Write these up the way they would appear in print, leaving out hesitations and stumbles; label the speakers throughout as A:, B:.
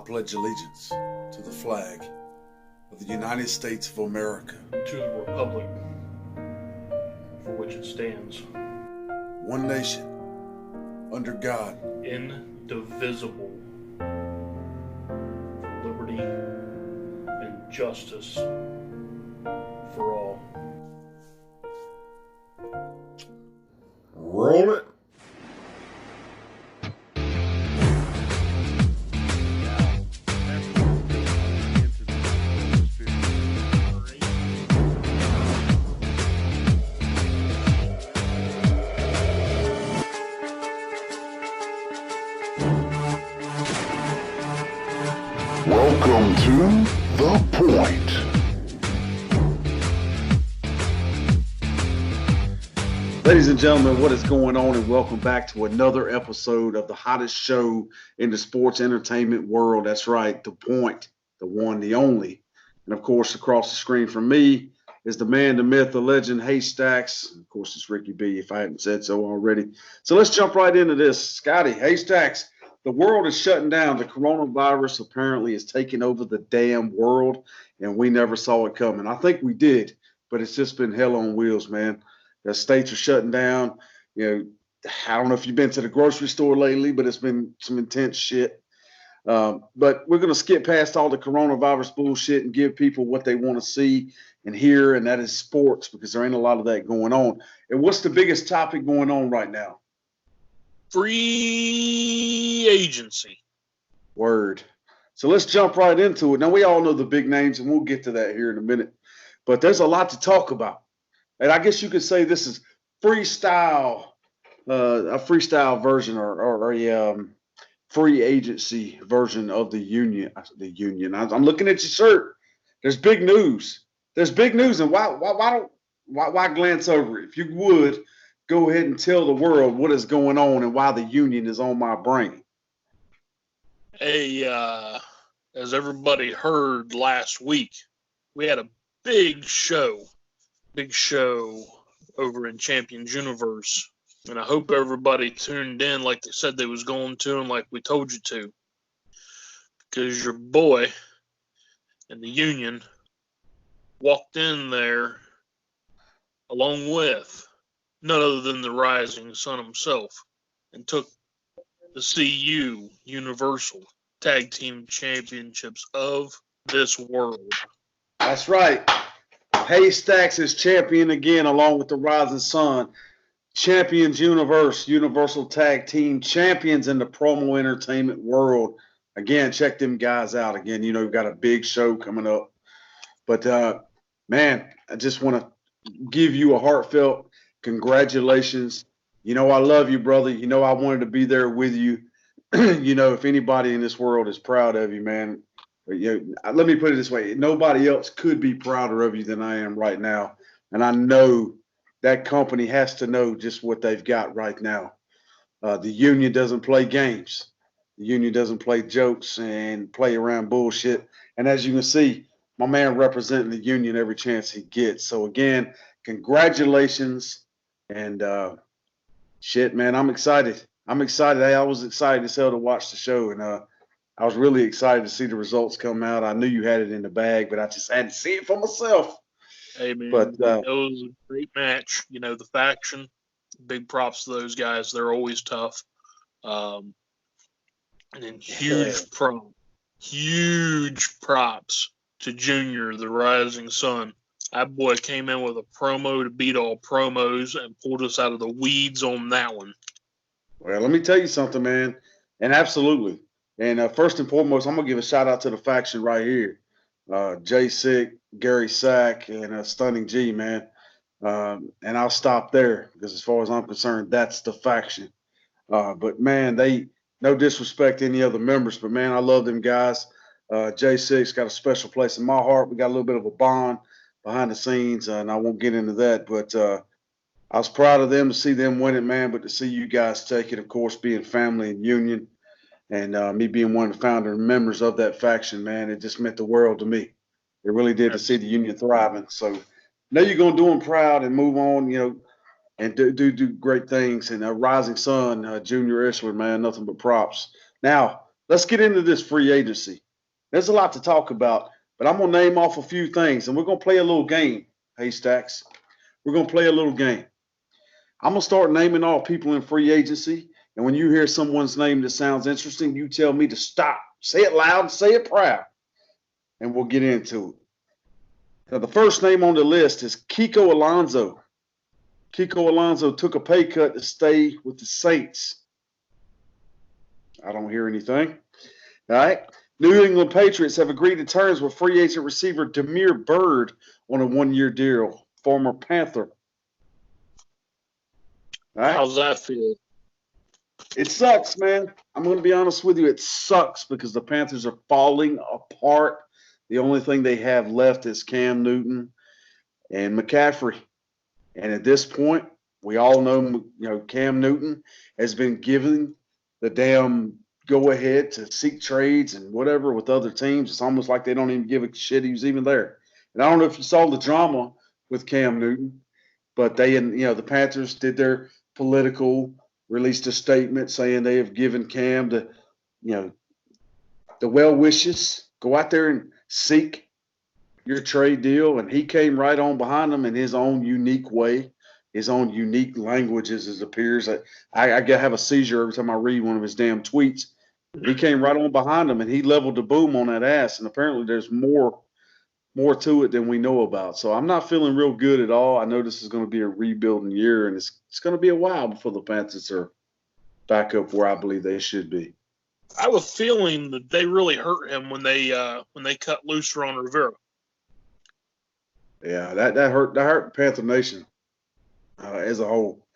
A: pledge allegiance to the flag of the United States of America,
B: to the republic for which it stands,
A: one nation, under God,
B: indivisible, for liberty and justice for all.
A: Roll it.
C: Welcome to The Point.
D: Ladies and gentlemen, what is going on, and welcome back to another episode of the hottest show in the sports entertainment world. That's right, The Point, the one, the only. And of course, across the screen from me is the man, the myth, the legend, Haystacks. Of course, it's Ricky B, if I hadn't said so already. So let's jump right into this. Scotty, Haystacks, the world is shutting down. The coronavirus apparently is taking over the damn world, and we never saw it coming. I think we did, but it's just been hell on wheels, man. The states are shutting down. You know, I don't know if you've been to the grocery store lately, but it's been some intense shit. But we're going to skip past all the coronavirus bullshit and give people what they want to see and hear, and that is sports, because there ain't a lot of that going on. And what's the biggest topic going on right now?
B: Free agency.
D: Word. So let's jump right into it. Now, we all know the big names, and we'll get to that here in a minute. But there's a lot to talk about. And I guess you could say this is freestyle, a freestyle version or a free agency version of the union. I'm looking at your shirt. There's big news. There's big news, and why glance over it? If you would, go ahead and tell the world what is going on and why the union is on my brain.
B: Hey, as everybody heard last week, we had a big show over in Champions Universe, and I hope everybody tuned in like they said they was going to and like we told you to, because your boy and the union walked in there along with none other than the rising sun himself and took the CU Universal Tag Team Championships of this world.
D: That's right. Haystacks is champion again, along with the Rising Sun. Champions Universal Tag Team Champions in the promo entertainment world. Again, check them guys out. Again, you know, we've got a big show coming up. But, man, I just want to give you a heartfelt congratulations. You know, I love you, brother. You know, I wanted to be there with you. You know, if anybody in this world is proud of you, man, you know, let me put it this way. Nobody else could be prouder of you than I am right now. And I know that company has to know just what they've got right now. The union doesn't play games. The union doesn't play jokes and play around bullshit. And as you can see, my man representing the union every chance he gets. So, again, congratulations. And shit, man, I'm excited. Hey, I was excited as hell to watch the show. And I was really excited to see the results come out. I knew you had it in the bag, but I just had to see it for myself.
B: Hey, man,
D: but,
B: it was a great match. You know, the faction, big props to those guys. They're always tough. And then huge props to Junior, the Rising Sun. That boy came in with a promo to beat all promos and pulled us out of the weeds on that one.
D: Well, let me tell you something, man. And absolutely. And first and foremost, I'm going to give a shout out to the faction right here. Jay Sick, Gary Sack, and Stunning G, man. And I'll stop there because as far as I'm concerned, that's the faction. But, man, no disrespect to any other members, but, man, I love them guys. Jay Sick's got a special place in my heart. We got a little bit of a bond behind the scenes, and I won't get into that. But I was proud of them to see them win it, man, but to see you guys take it, of course, being family and union. And me being one of the founder members of that faction, man, it just meant the world to me. It really did to see the union thriving. So now you're going to do them proud and move on, you know, and do great things. And Rising Sun, Junior Ishler, man, nothing but props. Now, let's get into this free agency. There's a lot to talk about, but I'm going to name off a few things, and we're going to play a little game, Haystacks. We're going to play a little game. I'm going to start naming all people in free agency, and when you hear someone's name that sounds interesting, you tell me to stop. Say it loud and say it proud, and we'll get into it. Now, the first name on the list is Kiko Alonso. Kiko Alonso took a pay cut to stay with the Saints. I don't hear anything. All right. New England Patriots have agreed to terms with free agent receiver Demir Byrd on a one-year deal, former Panther. All right.
B: How's that feel?
D: It sucks, man. I'm going to be honest with you. It sucks because the Panthers are falling apart. The only thing they have left is Cam Newton and McCaffrey. And at this point, we all know, Cam Newton has been given the damn go-ahead to seek trades and whatever with other teams. It's almost like they don't even give a shit he was even there. And I don't know if you saw the drama with Cam Newton, but they and the Panthers did their political, released a statement saying they have given Cam the well wishes. Go out there and seek your trade deal, and he came right on behind them in his own unique way, his own unique language, as it appears. I have a seizure every time I read one of his damn tweets. He came right on behind them, and he leveled the boom on that ass, and apparently there's more to it than we know about. So I'm not feeling real good at all. I know this is going to be a rebuilding year, and it's going to be a while before the Panthers are back up where I believe they should be.
B: I have a feeling that they really hurt him when they cut loose Ron Rivera.
D: Yeah, that hurt Panther Nation as a whole.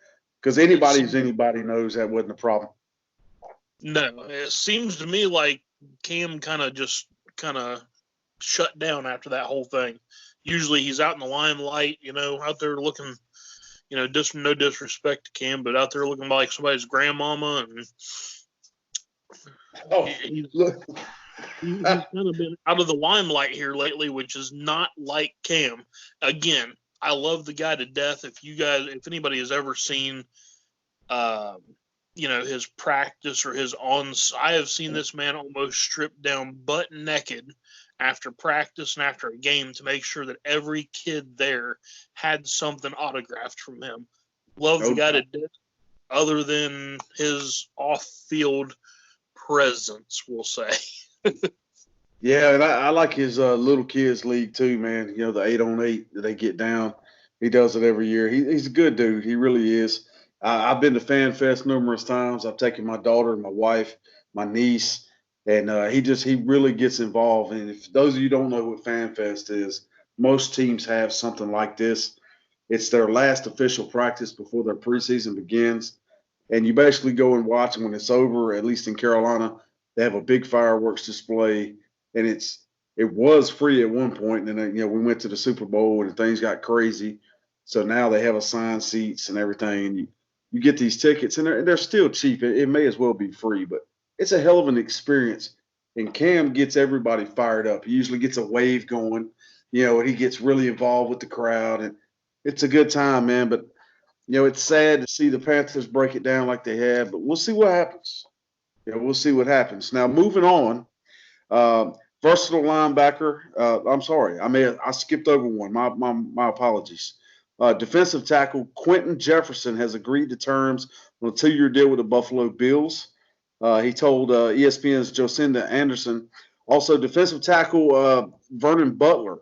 D: Because anybody knows that wasn't a problem.
B: No, it seems to me like Cam kind of shut down after that whole thing. Usually he's out in the limelight, out there looking, no disrespect to Cam, but out there looking like somebody's grandmama. And he's kind of been out of the limelight here lately, which is not like Cam. Again, I love the guy to death. If anybody has ever seen, his practice or his I have seen this man almost stripped down butt naked after practice and after a game to make sure that every kid there had something autographed from him. Love the guy to death, other than his off-field presence, we'll say.
D: Yeah, and I like his little kids league too, man. The 8-on-8 that they get down. He does it every year. He's a good dude. He really is. I've been to Fan Fest numerous times. I've taken my daughter, my wife, my niece, and he really gets involved. And if those of you don't know what Fan Fest is, most teams have something like this. It's their last official practice before their preseason begins. And you basically go and watch, and when it's over, at least in Carolina, they have a big fireworks display. And it was free at one point, and then we went to the Super Bowl and things got crazy. So now they have assigned seats and everything. And you get these tickets, and they're still cheap. It may as well be free, but it's a hell of an experience. And Cam gets everybody fired up. He usually gets a wave going, and he gets really involved with the crowd, and it's a good time, man. But it's sad to see the Panthers break it down like they have, but we'll see what happens. We'll see what happens. Now, moving on. Versatile linebacker. I'm sorry, I skipped over one. My apologies. Defensive tackle Quentin Jefferson has agreed to terms on a 2-year deal with the Buffalo Bills. He told ESPN's Jocinda Anderson. Also, defensive tackle Vernon Butler.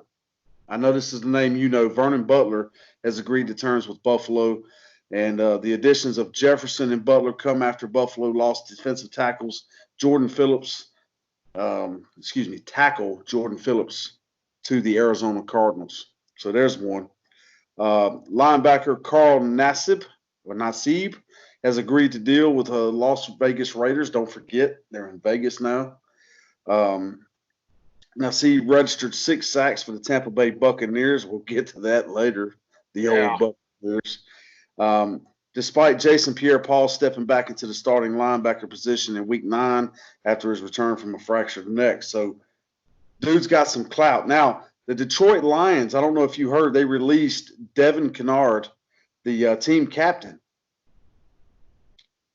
D: I know this is the name Vernon Butler has agreed to terms with Buffalo. And the additions of Jefferson and Butler come after Buffalo lost defensive tackles tackle Jordan Phillips to the Arizona Cardinals. So there's one. Linebacker Carl Nassib has agreed to deal with the Las Vegas Raiders. Don't forget, they're in Vegas now. Nassib registered 6 sacks for the Tampa Bay Buccaneers. We'll get to that later. Old Buccaneers. Despite Jason Pierre-Paul stepping back into the starting linebacker position in Week 9 after his return from a fractured neck. So, dude's got some clout. Now, the Detroit Lions, I don't know if you heard, they released Devin Kennard, the team captain.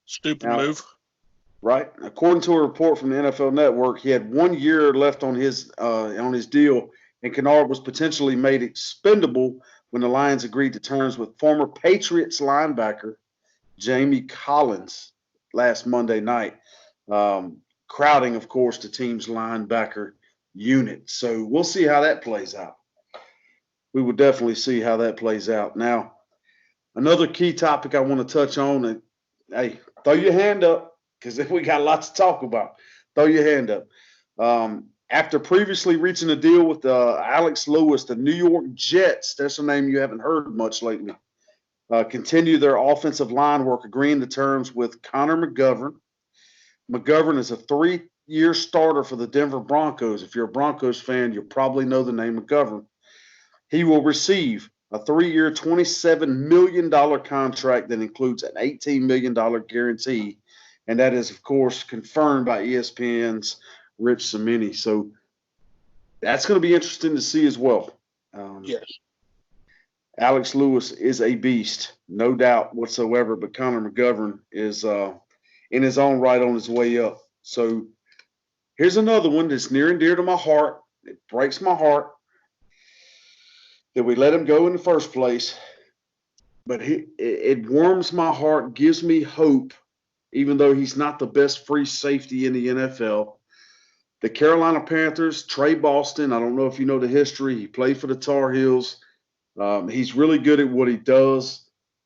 B: Stupid move.
D: right? According to a report from the NFL Network, he had 1 year left on his deal, and Kennard was potentially made expendable when the Lions agreed to terms with former Patriots linebacker Jamie Collins last Monday night, crowding, of course, the team's linebacker unit. So we'll see how that plays out. We will definitely see how that plays out. Now, another key topic I want to touch on, and hey, throw your hand up because we got lots to talk about. Throw your hand up. After previously reaching a deal with Alex Lewis, the New York Jets, that's a name you haven't heard much lately, continue their offensive line work, agreeing to terms with Connor Mcgovern. Mcgovern is a 3-year starter for the Denver Broncos. If you're a Broncos fan, you'll probably know the name Mcgovern. He will receive a 3-year, $27 million contract that includes an $18 million guarantee. And that is, of course, confirmed by ESPN's Rich Cimini. So that's going to be interesting to see as well.
B: Yes.
D: Alex Lewis is a beast, no doubt whatsoever, but Connor Mcgovern is in his own right on his way up. So here's another one that's near and dear to my heart. It breaks my heart that we let him go in the first place. But it warms my heart, gives me hope, even though he's not the best free safety in the NFL. The Carolina Panthers, Trey Boston, I don't know if you know the history. He played for the Tar Heels. He's really good at what he does.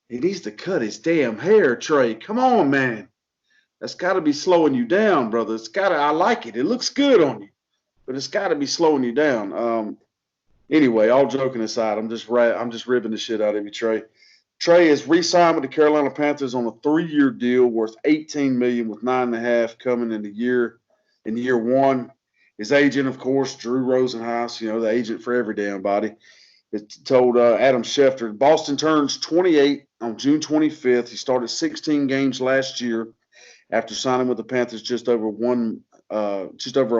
D: He needs to cut his damn hair, Trey. Come on, man. That's got to be slowing you down, brother. I like it. It looks good on you, but it's got to be slowing you down. Anyway, all joking aside, I'm just ribbing the shit out of you, Trey. Trey is re-signed with the Carolina Panthers on a 3-year deal worth $18 million with $9.5 million coming in year one. His agent, of course, Drew Rosenhaus, the agent for every damn body, it told Adam Schefter, Boston turns 28 on June 25th. He started 16 games last year after signing with the Panthers just over a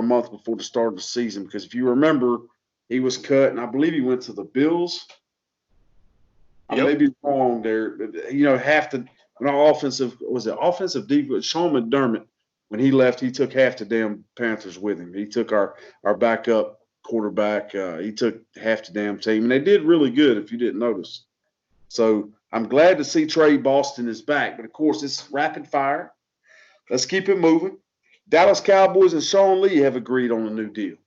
D: month before the start of the season. Because if you remember, he was cut, and I believe he went to the Bills. Yep. I may be wrong there. Offensive defense, Sean McDermott, when he left, he took half the damn Panthers with him. He took our backup quarterback. He took half the damn team, and they did really good if you didn't notice. So I'm glad to see Trey Boston is back, but of course it's rapid fire. Let's keep it moving. Dallas Cowboys and Sean Lee have agreed on a new deal.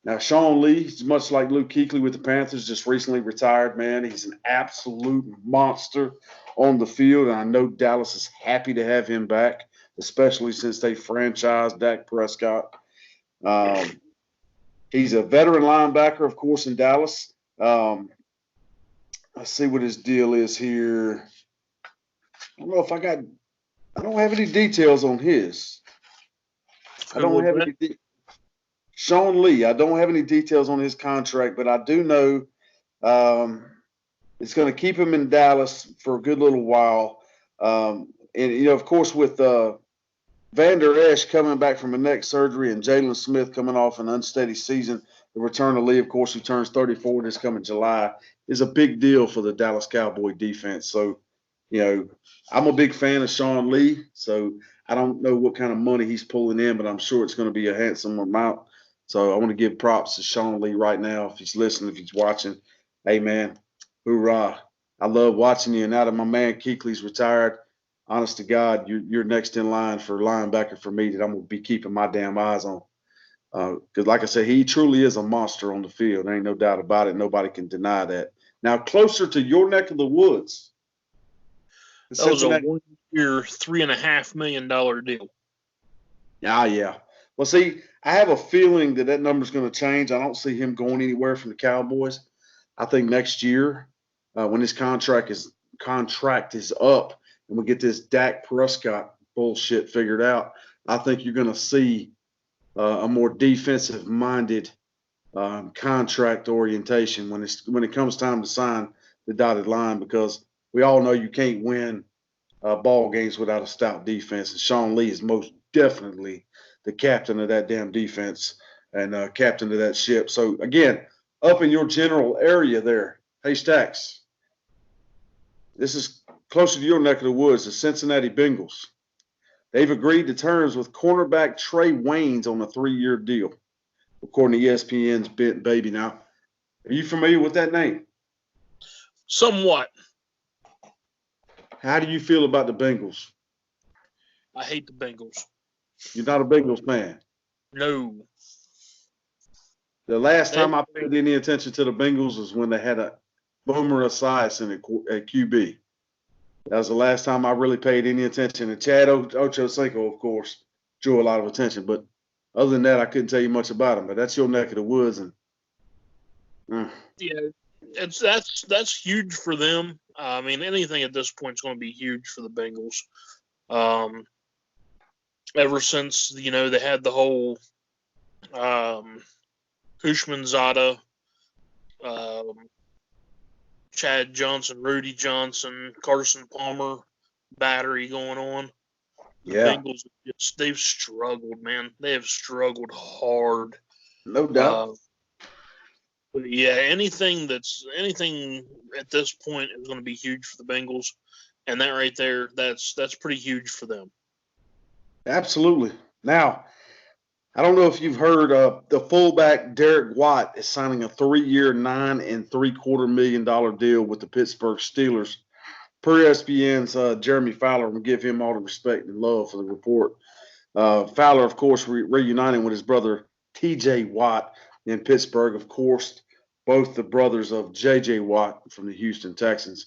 D: Now, Sean Lee, much like Luke Kuechly with the Panthers, just recently retired, man. He's an absolute monster on the field, and I know Dallas is happy to have him back, especially since they franchised Dak Prescott. He's a veteran linebacker, of course, in Dallas. Let's see what his deal is here. I don't know if I don't have any details on his. Sean Lee, I don't have any details on his contract, but I do know it's going to keep him in Dallas for a good little while. And, of course, with Vander Esch coming back from a neck surgery and Jalen Smith coming off an unsteady season, the return of Lee, of course, who turns 34 this coming July, is a big deal for the Dallas Cowboy defense. So, I'm a big fan of Sean Lee, so I don't know what kind of money he's pulling in, but I'm sure it's going to be a handsome amount. So I want to give props to Sean Lee right now. If he's listening, if he's watching, hey, man, hoorah. I love watching you. And now that my man Kuechly's retired, honest to God, you're next in line for linebacker for me that I'm going to be keeping my damn eyes on. Because like I said, he truly is a monster on the field. There ain't no doubt about it. Nobody can deny that. Now, closer to your neck of the woods.
B: That was a 1-year, $3.5 million deal.
D: Yeah. Well, see, I have a feeling that number's going to change. I don't see him going anywhere from the Cowboys. I think next year, when his contract is up and we get this Dak Prescott bullshit figured out, I think you're going to see a more defensive-minded contract orientation when it comes time to sign the dotted line, because we all know you can't win ball games without a stout defense, and Sean Lee is most definitely the captain of that damn defense and captain of that ship. So, again, up in your general area there, hey, Stacks, this is closer to your neck of the woods, the Cincinnati Bengals. they've agreed to terms with cornerback Trey Waynes on a 3-year deal, according to ESPN's Bent Baby. Now, are you familiar with that name?
B: Somewhat.
D: How do you feel about the Bengals?
B: I hate the Bengals.
D: You're not a Bengals fan.
B: No.
D: The last time I paid any attention to the Bengals was when they had a Boomer Esiason at QB. That was the last time I really paid any attention. And Chad Ochocinco, of course, drew a lot of attention. But other than that, I couldn't tell you much about him. But that's your neck of the woods. And
B: yeah, that's huge for them. I mean, anything at this point is going to be huge for the Bengals. Ever since, they had the whole Hushmanzada, Chad Johnson, Rudy Johnson, Carson Palmer battery going on. The Bengals, they've struggled, man. They have struggled hard.
D: No doubt.
B: But yeah, anything at this point is going to be huge for the Bengals, and that right there, that's pretty huge for them.
D: Absolutely. Now, I don't know if you've heard the fullback Derek Watt is signing a 3-year, $9.75 million deal with the Pittsburgh Steelers. Per ESPN's Jeremy Fowler, we'll give him all the respect and love for the report. Fowler, of course, reuniting with his brother T.J. Watt in Pittsburgh, of course, both the brothers of J.J. Watt from the Houston Texans.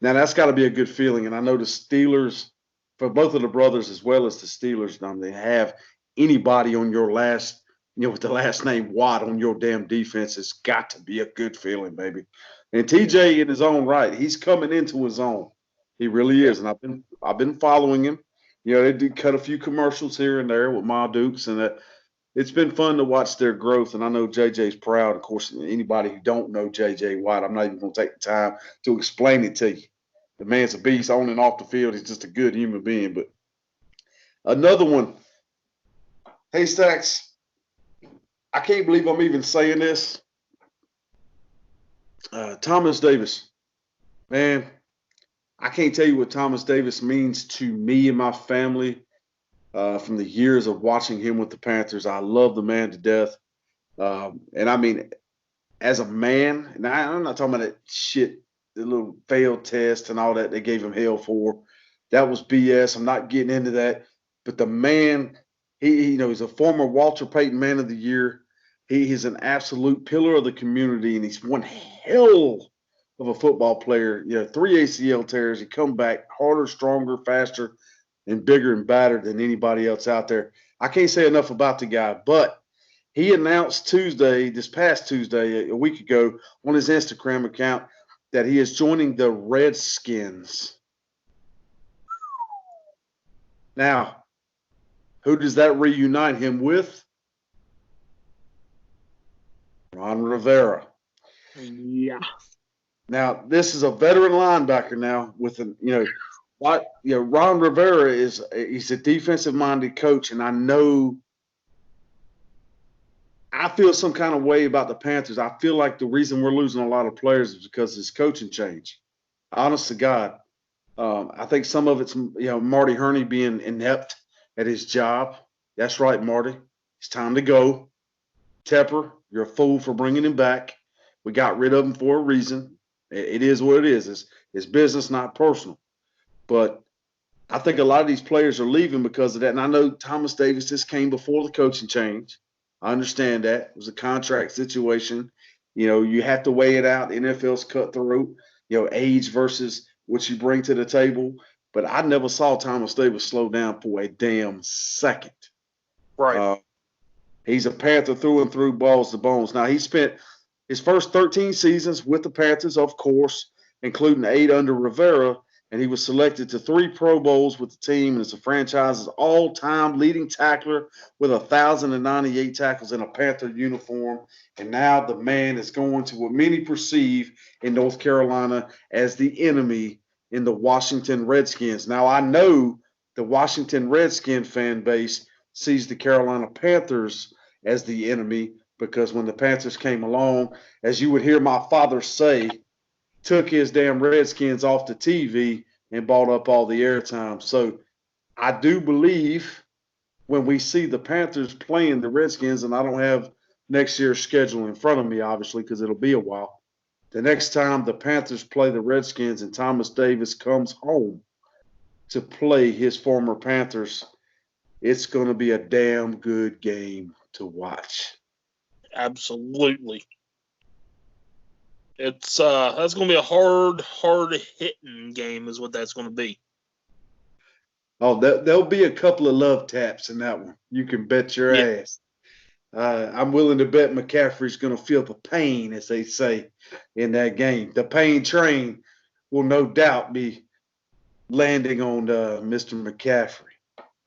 D: Now, that's got to be a good feeling, and I know the Steelers, for both of the brothers as well as the Steelers, they have anybody on your last, with the last name Watt on your damn defense has got to be a good feeling, baby. And TJ, in his own right, he's coming into his own. He really is, and I've been following him. They did cut a few commercials here and there with Ma Dukes, and it's been fun to watch their growth. And I know JJ's proud. Of course, anybody who don't know JJ Watt, I'm not even going to take the time to explain it to you. The man's a beast on and off the field. He's just a good human being. But another one. Hey, Stacks, I can't believe I'm even saying this. Thomas Davis. Man, I can't tell you what Thomas Davis means to me and my family from the years of watching him with the Panthers. I love the man to death. And I mean, as a man, and I'm not talking about that shit, the little failed test and all that they gave him hell for. That was BS. I'm not getting into that. But the man, he's a former Walter Payton Man of the Year. He is an absolute pillar of the community, and he's one hell of a football player. 3 ACL tears. He come back harder, stronger, faster, and bigger and badder than anybody else out there. I can't say enough about the guy, but he announced this past Tuesday, a week ago, on his Instagram account that he is joining the Redskins. Now, who does that reunite him with? Ron Rivera.
B: Yeah.
D: Now, this is a veteran linebacker now with Ron Rivera he's a defensive-minded coach, and I feel some kind of way about the Panthers. I feel like the reason we're losing a lot of players is because of this coaching change. Honest to God. I think some of it's, Marty Herney being inept at his job. That's right, Marty. It's time to go. Tepper, you're a fool for bringing him back. We got rid of him for a reason. It is what it is. It's business, not personal. But I think a lot of these players are leaving because of that. And I know Thomas Davis, this came before the coaching change. I understand that. It was a contract situation. You have to weigh it out. The NFL's cutthroat, age versus what you bring to the table. But I never saw Thomas Davis slow down for a damn second.
B: Right.
D: He's a Panther through and through, balls to bones. Now, he spent his first 13 seasons with the Panthers, of course, including 8 under Rivera, and he was selected to 3 Pro Bowls with the team and is the franchise's all-time leading tackler with 1,098 tackles in a Panther uniform. And now the man is going to what many perceive in North Carolina as the enemy in the Washington Redskins. Now, I know the Washington Redskin fan base sees the Carolina Panthers as the enemy because when the Panthers came along, as you would hear my father say, took his damn Redskins off the TV and bought up all the airtime. So I do believe when we see the Panthers playing the Redskins, and I don't have next year's schedule in front of me, obviously, because it'll be a while. The next time the Panthers play the Redskins and Thomas Davis comes home to play his former Panthers, it's going to be a damn good game to watch.
B: Absolutely. It's that's going to be a hard hitting game, is what that's going to be.
D: Oh, there'll be a couple of love taps in that one. You can bet your ass. I'm willing to bet McCaffrey's going to feel the pain, as they say, in that game. The pain train will no doubt be landing on Mr. McCaffrey.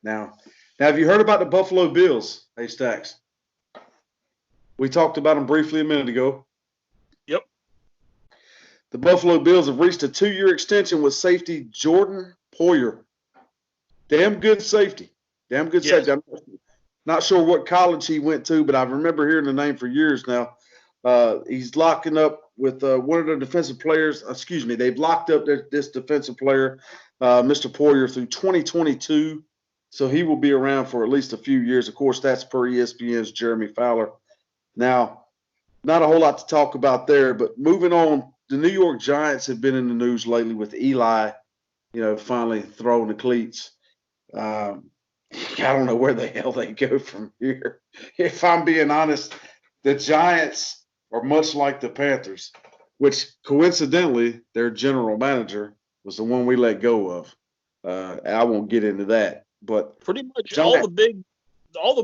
D: Now, have you heard about the Buffalo Bills, hey, Stacks? We talked about them briefly a minute ago.
B: Yep.
D: The Buffalo Bills have reached a 2-year extension with safety Jordan Poyer. Damn good safety. Safety. I'm not sure what college he went to, but I remember hearing the name for years now. He's locking up with one of the defensive players. They've locked up this defensive player, Mr. Poyer, through 2022. So he will be around for at least a few years. Of course, that's per ESPN's Jeremy Fowler. Now, not a whole lot to talk about there, but moving on, the New York Giants have been in the news lately with Eli, finally throwing the cleats. I don't know where the hell they go from here. If I'm being honest, the Giants are much like the Panthers, which coincidentally, their general manager was the one we let go of. I won't get into that, but
B: pretty much all the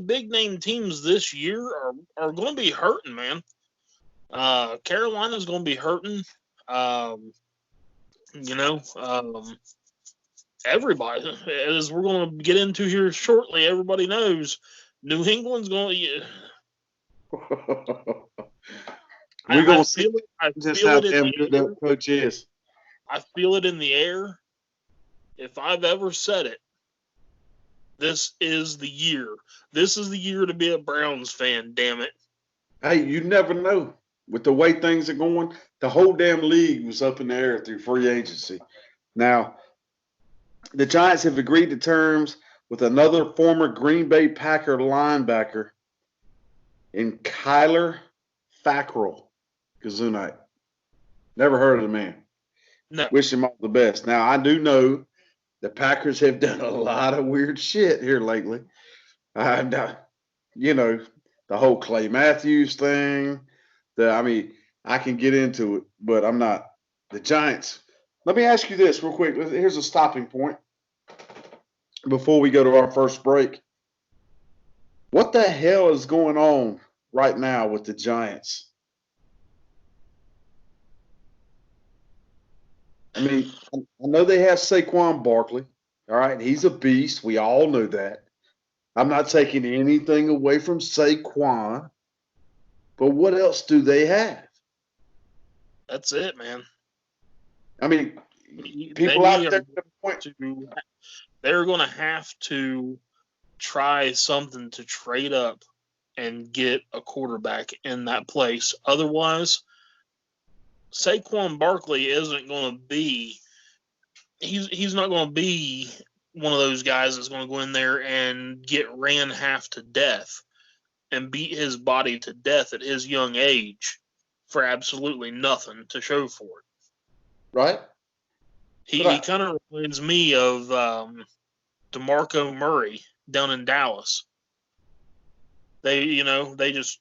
B: big name teams this year are going to be hurting, man. Carolina's going to be hurting. Everybody, as we're going to get into here shortly, everybody knows New England's going to.
D: We're going to see just how damn good that coach is.
B: I feel it in the air. If I've ever said it, this is the year. This is the year to be a Browns fan, damn it.
D: Hey, you never know. With the way things are going, the whole damn league was up in the air through free agency. Now, the Giants have agreed to terms with another former Green Bay Packer linebacker in Kyler Fackrell, Kazunite. Never heard of the man.
B: No.
D: Wish him all the best. Now, I do know the Packers have done a lot of weird shit here lately. The whole Clay Matthews thing. I can get into it, but I'm not. The Giants. Let me ask you this real quick. Here's a stopping point before we go to our first break. What the hell is going on right now with the Giants? I know they have Saquon Barkley. All right, he's a beast. We all know that. I'm not taking anything away from Saquon. But what else do they have?
B: That's it, man.
D: People out there
B: they're going to have to try something to trade up and get a quarterback in that place. Otherwise, Saquon Barkley isn't going to be – he's not going to be one of those guys that's going to go in there and get ran half to death and beat his body to death at his young age for absolutely nothing to show for it.
D: Right?
B: He kind of reminds me of DeMarco Murray down in Dallas. They just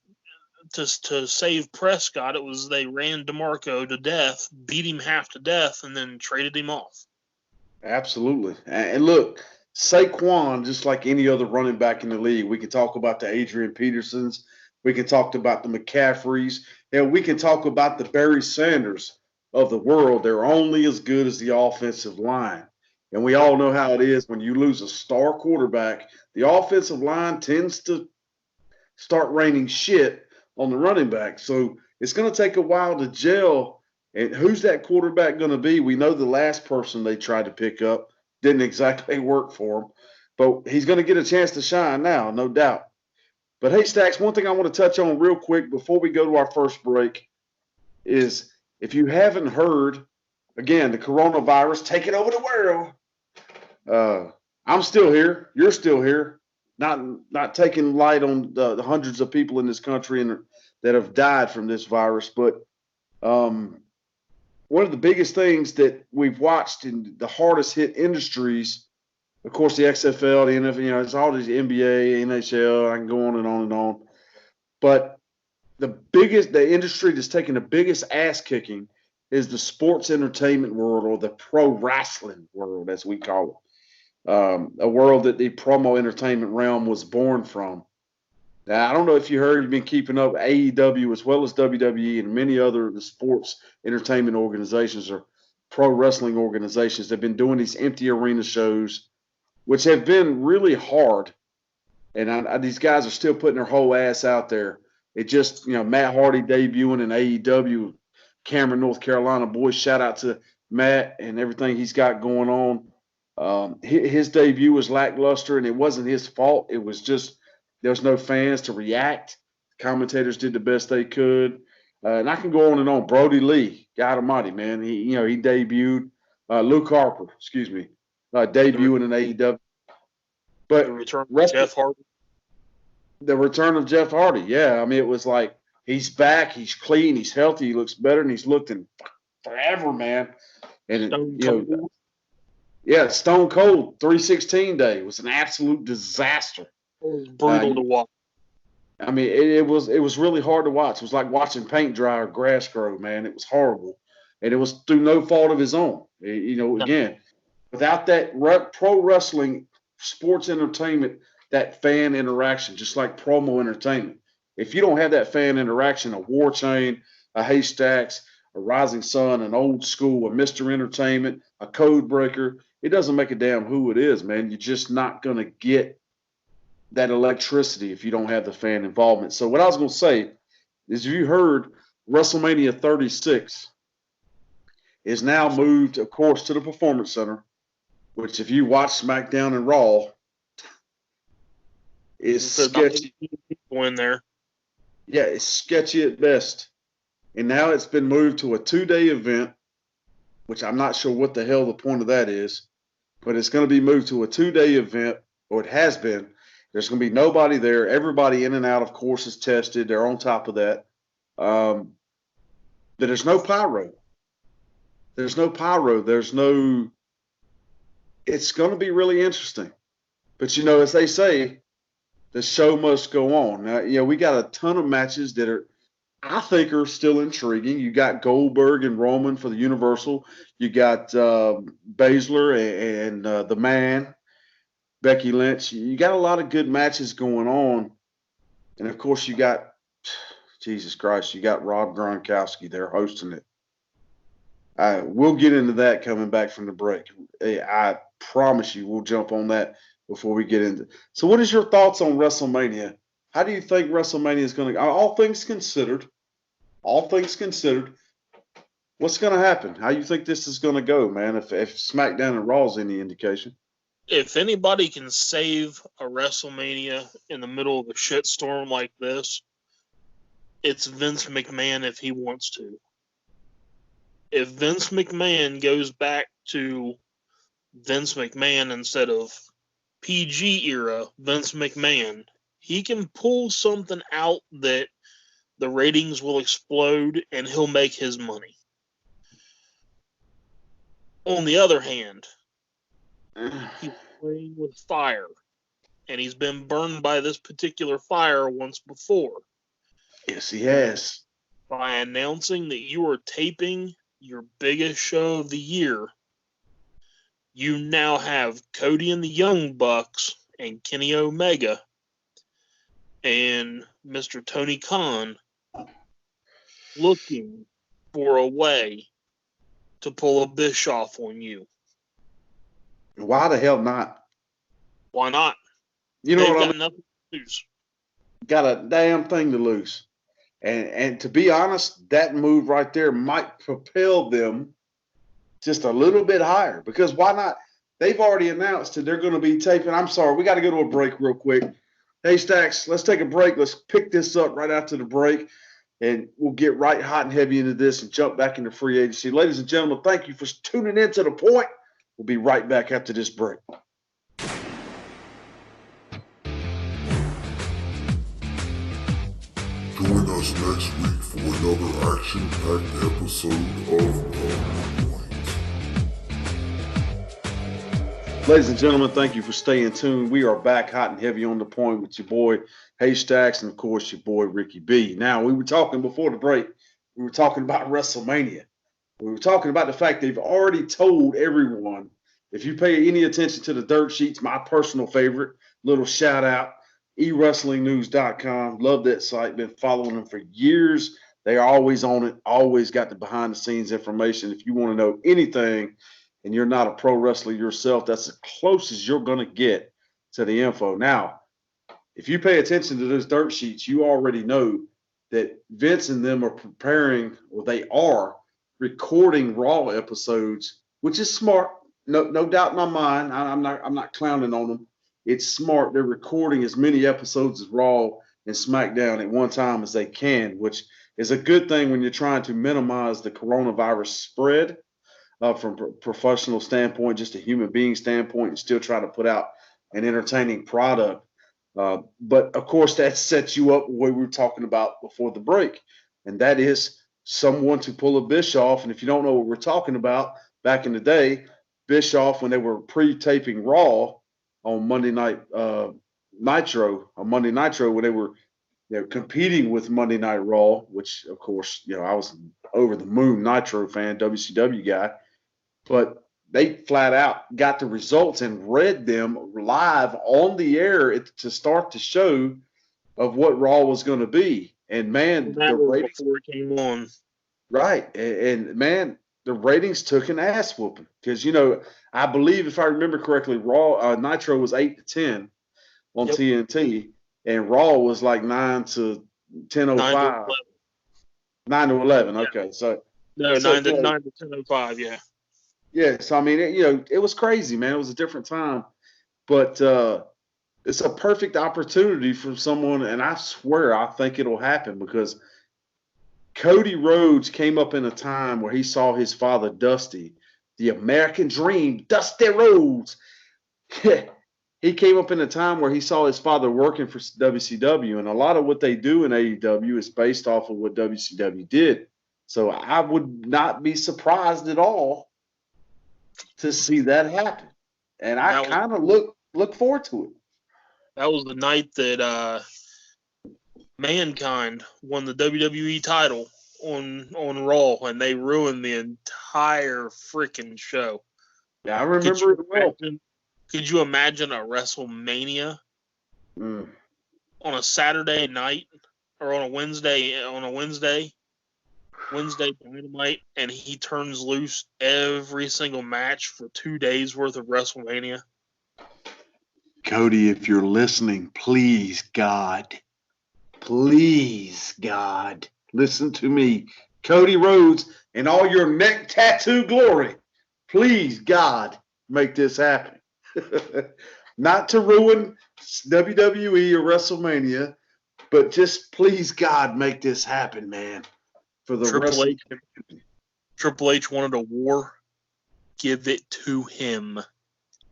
B: to save Prescott, they ran DeMarco to death, beat him half to death, and then traded him off.
D: Absolutely. And look, Saquon, just like any other running back in the league, we can talk about the Adrian Petersons. We can talk about the McCaffreys. And we can talk about the Barry Sanders of the world. They're only as good as the offensive line. And we all know how it is when you lose a star quarterback. The offensive line tends to start raining shit on the running back. So it's going to take a while to gel. And who's that quarterback going to be? We know the last person they tried to pick up didn't exactly work for him. But he's going to get a chance to shine now, no doubt. But, hey, Stacks, one thing I want to touch on real quick before we go to our first break is if you haven't heard, again, the coronavirus taking over the world. I'm still here. You're still here. Not taking light on the hundreds of people in this country and that have died from this virus, but one of the biggest things that we've watched in the hardest hit industries, of course, the XFL, the NFL, it's all these NBA, NHL. I can go on and on and on. But the industry that's taking the biggest ass kicking is the sports entertainment world, or the pro wrestling world, as we call it. A world that the promo entertainment realm was born from. Now, I don't know if you heard, you've been keeping up AEW as well as WWE and many other the sports entertainment organizations or pro wrestling organizations. They've been doing these empty arena shows, which have been really hard. And these guys are still putting their whole ass out there. It just, Matt Hardy debuting in AEW, Cameron, North Carolina. Boys, shout out to Matt and everything he's got going on. His debut was lackluster, and it wasn't his fault. It was just there was no fans to react. Commentators did the best they could. And I can go on and on. Brody Lee, God almighty, man. He debuted. Luke Harper, debuting in AEW. But
B: the return of Jeff Hardy.
D: The return of Jeff Hardy, yeah. I mean, it was like he's back, he's clean, he's healthy, he looks better, and he's looked in forever, man. And Stone Cold 316 Day was an absolute disaster.
B: It was brutal to watch.
D: I mean, it was really hard to watch. It was like watching paint dry or grass grow, man. It was horrible, and it was through no fault of his own. Again, without that pro wrestling, sports entertainment, that fan interaction, just like promo entertainment. If you don't have that fan interaction, a War Chain, a Haystacks, a Rising Sun, an Old School, a Mr. Entertainment, a Code Breaker, it doesn't make a damn who it is, man. You're just not going to get that electricity if you don't have the fan involvement. So what I was going to say is, you heard WrestleMania 36 is now moved, of course, to the Performance Center, which if you watch SmackDown and Raw, is sketchy.
B: People in there.
D: Yeah, it's sketchy at best. And now it's been moved to a 2-day event, which I'm not sure what the hell the point of that is, but it's going to be moved to a 2-day event, or it has been. There's going to be nobody there. Everybody in and out, of course, is tested. They're on top of that. But there's no pyro. There's no pyro. It's going to be really interesting. But, as they say, the show must go on. Now, we got a ton of matches that I think are still intriguing. You got Goldberg and Roman for the Universal. You got Baszler and the Man, Becky Lynch. You got a lot of good matches going on. And, of course, you got, Jesus Christ, you got Rob Gronkowski there hosting it. We'll get into that coming back from the break. I promise you we'll jump on that before we get into. So what is your thoughts on WrestleMania? How do you think WrestleMania is going to go? All things considered, what's going to happen? How do you think this is going to go, man, if SmackDown and Raw is any indication?
B: If anybody can save a WrestleMania in the middle of a shitstorm like this, it's Vince McMahon if he wants to. If Vince McMahon goes back to Vince McMahon instead of PG era Vince McMahon, he can pull something out that the ratings will explode and he'll make his money. On the other hand, he's playing with fire, and he's been burned by this particular fire once before.
D: Yes, he has.
B: By announcing that you are taping your biggest show of the year, you now have Cody and the Young Bucks and Kenny Omega and Mr. Tony Khan looking for a way to pull a Bischoff on you.
D: Why the hell not?
B: Why not?
D: You know
B: They've
D: what
B: got
D: I mean?
B: nothing to lose.
D: Got a damn thing to lose. And to be honest, that move right there might propel them just a little bit higher. Because why not? They've already announced that they're going to be taping. I'm sorry, we got to go to a break real quick. Hey, Stacks, let's take a break. Let's pick this up right after the break. And we'll get right hot and heavy into this and jump back into free agency. Ladies and gentlemen, thank you for tuning in to The Point. We'll be right back after this break.
C: us next week for another action-packed episode of The Point.
D: Ladies and gentlemen, thank you for staying tuned. We are back hot and heavy on The Point with your boy Haystacks and, of course, your boy Ricky B. Now, we were talking before the break. We were talking about Wrestlemania. We were talking about the fact they've already told everyone. If you pay any attention to the dirt sheets, my personal favorite, little shout out, eWrestlingNews.com. Love that site. Been following them for years. They are always on it. Always got the behind the scenes information. If you want to know anything and you're not a pro wrestler yourself, that's as close as you're going to get to the info. Now, if you pay attention to those dirt sheets, you already know that Vince and them are preparing, or they are recording Raw episodes, which is smart. No doubt in my mind. I'm not clowning on them. It's smart. They're recording as many episodes of Raw and SmackDown at one time as they can, which is a good thing when you're trying to minimize the coronavirus spread from a professional standpoint, just a human being standpoint, and still try to put out an entertaining product. But, of course, that sets you up what we were talking about before the break, and that is someone to pull a Bischoff. And if you don't know what we're talking about, back in the day, Bischoff, when they were pre-taping Raw on Monday Night Nitro, when they were competing with Monday Night Raw, which, of course, I was over the moon Nitro fan, WCW guy, but they flat out got the results and read them live on the air to start the show of what Raw was going to be. And, man,
B: that was before it came on.
D: Right. And man, the ratings took an ass whooping because, I believe, if I remember correctly, Raw Nitro was 8 to 10 on TNT, and Raw was like 9 to 10:05. 9 to 11. Okay. So,
B: 9 to 10:05. Yeah.
D: Yeah. So, I mean, it was crazy, man. It was a different time. But it's a perfect opportunity for someone, and I swear I think it'll happen because Cody Rhodes came up in a time where he saw his father, Dusty, the American Dream, Dusty Rhodes. He came up in a time where he saw his father working for WCW, and a lot of what they do in AEW is based off of what WCW did. So I would not be surprised at all to see that happen. And I kind of look forward to it.
B: That was the night that Mankind won the WWE title on Raw, and they ruined the entire freaking show.
D: Yeah, I remember it well.
B: Could you imagine a WrestleMania on a Saturday night or on a Wednesday Dynamite, and he turns loose every single match for 2 days worth of WrestleMania?
D: Cody, if you're listening, please, God, listen to me. Cody Rhodes and all your neck tattoo glory, please, God, make this happen. Not to ruin WWE or WrestleMania, but just please, God, make this happen, man. For the
B: Triple H wanted a war. Give it to him.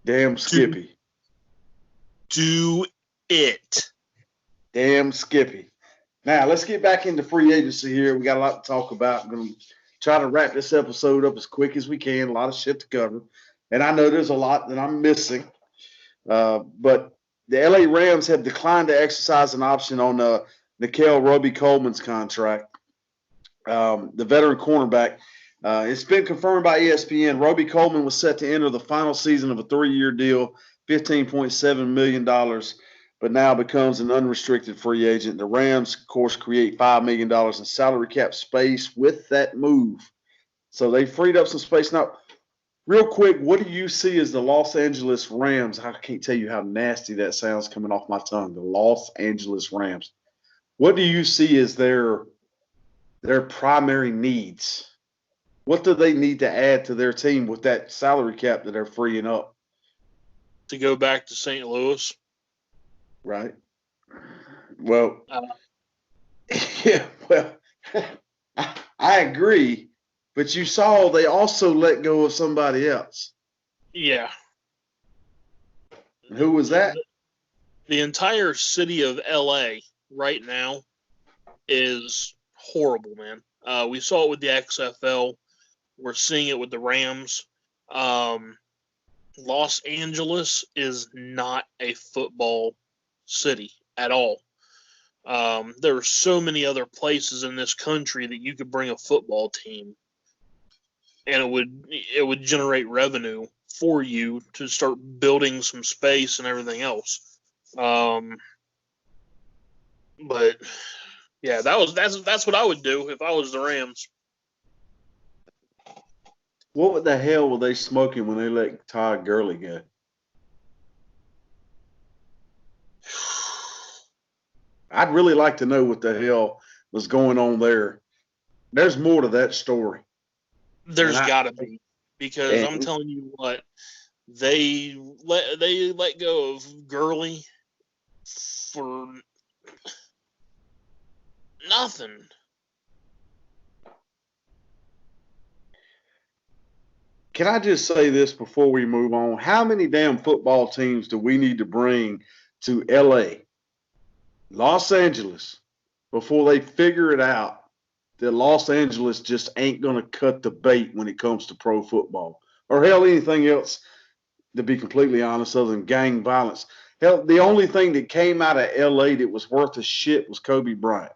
D: Damn Skippy.
B: Do it.
D: Damn Skippy. Now, let's get back into free agency here. We got a lot to talk about. I'm going to try to wrap this episode up as quick as we can. A lot of shit to cover. And I know there's a lot that I'm missing. But the LA Rams have declined to exercise an option on Nikhil Roby-Coleman's contract. The veteran cornerback. It's been confirmed by ESPN. Roby-Coleman was set to enter the final season of a 3-year deal, $15.7 million, but now becomes an unrestricted free agent. The Rams, of course, create $5 million in salary cap space with that move. So they freed up some space. Now, real quick, what do you see as the Los Angeles Rams? I can't tell you how nasty that sounds coming off my tongue. The Los Angeles Rams. What do you see as their primary needs? What do they need to add to their team with that salary cap that they're freeing up?
B: To go back to St. Louis.
D: Right. Well, yeah, well, I agree. But you saw they also let go of somebody else.
B: Yeah.
D: Who was that?
B: The entire city of LA right now is horrible, man. We saw it with the XFL. We're seeing it with the Rams. Los Angeles is not a football city at all. There are so many other places in this country that you could bring a football team, and it would generate revenue for you to start building some space and everything else. But yeah, that's what I would do if I was the Rams.
D: What the hell were they smoking when they let Todd Gurley go? I'd really like to know what the hell was going on there. There's more to that story.
B: There's got to be, because I'm telling you what, they let go of Gurley for nothing.
D: Can I just say this before we move on? How many damn football teams do we need to bring to L.A., Los Angeles, before they figure it out that Los Angeles just ain't going to cut the bait when it comes to pro football? Or hell, anything else, to be completely honest, other than gang violence. Hell, the only thing that came out of L.A. that was worth a shit was Kobe Bryant.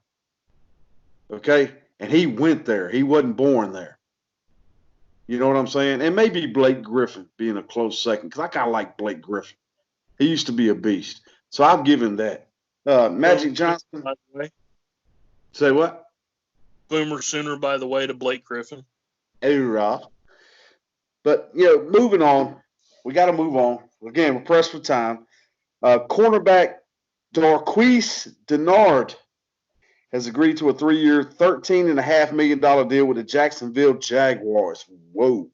D: Okay? And he went there. He wasn't born there. You know what I'm saying? And maybe Blake Griffin being a close second, because I kind of like Blake Griffin. He used to be a beast. So I'll give him that. Magic Johnson.
B: By the way.
D: Say what?
B: Boomer Sooner, by the way, to Blake Griffin.
D: Hey, Rob. But, moving on. We got to move on. Again, we're pressed for time. Cornerback Darquise Dennard has agreed to a 3-year, $13.5 million deal with the Jacksonville Jaguars. Whoa.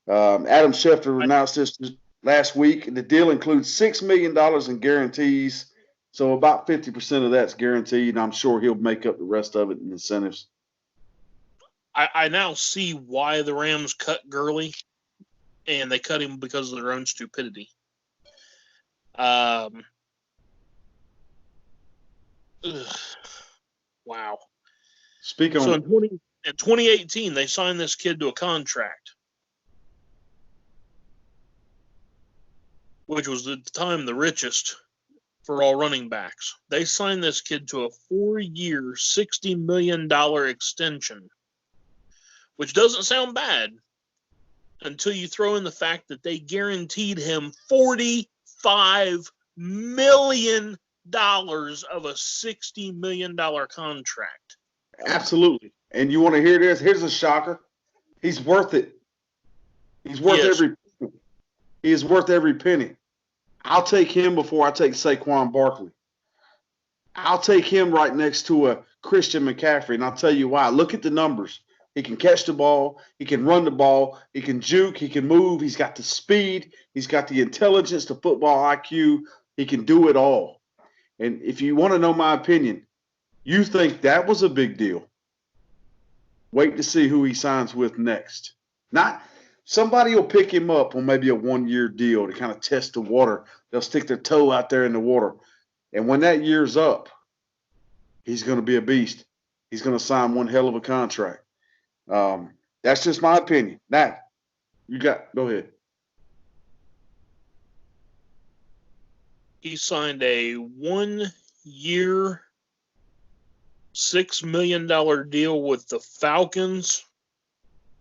D: Adam Schefter announced this last week. The deal includes $6 million in guarantees, so about 50% of that's guaranteed, and I'm sure he'll make up the rest of it in incentives.
B: I now see why the Rams cut Gurley, and they cut him because of their own stupidity. Wow. So in 2018, they signed this kid to a contract, which was at the time the richest for all running backs. They signed this kid to a 4-year, $60 million extension, which doesn't sound bad until you throw in the fact that they guaranteed him $45 million of a $60 million contract.
D: Absolutely. And you want to hear this? Here's a shocker. He's worth it. He's worth every penny. He is worth every penny. I'll take him before I take Saquon Barkley. I'll take him right next to a Christian McCaffrey, and I'll tell you why. Look at the numbers. He can catch the ball. He can run the ball. He can juke. He can move. He's got the speed. He's got the intelligence, the football IQ. He can do it all. And if you want to know my opinion, you think that was a big deal. Wait to see who he signs with next. Not somebody will pick him up on maybe a 1-year deal to kind of test the water. They'll stick their toe out there in the water. And when that year's up, he's going to be a beast. He's going to sign one hell of a contract. That's just my opinion. Now, go ahead.
B: He signed a 1-year, $6 million deal with the Falcons.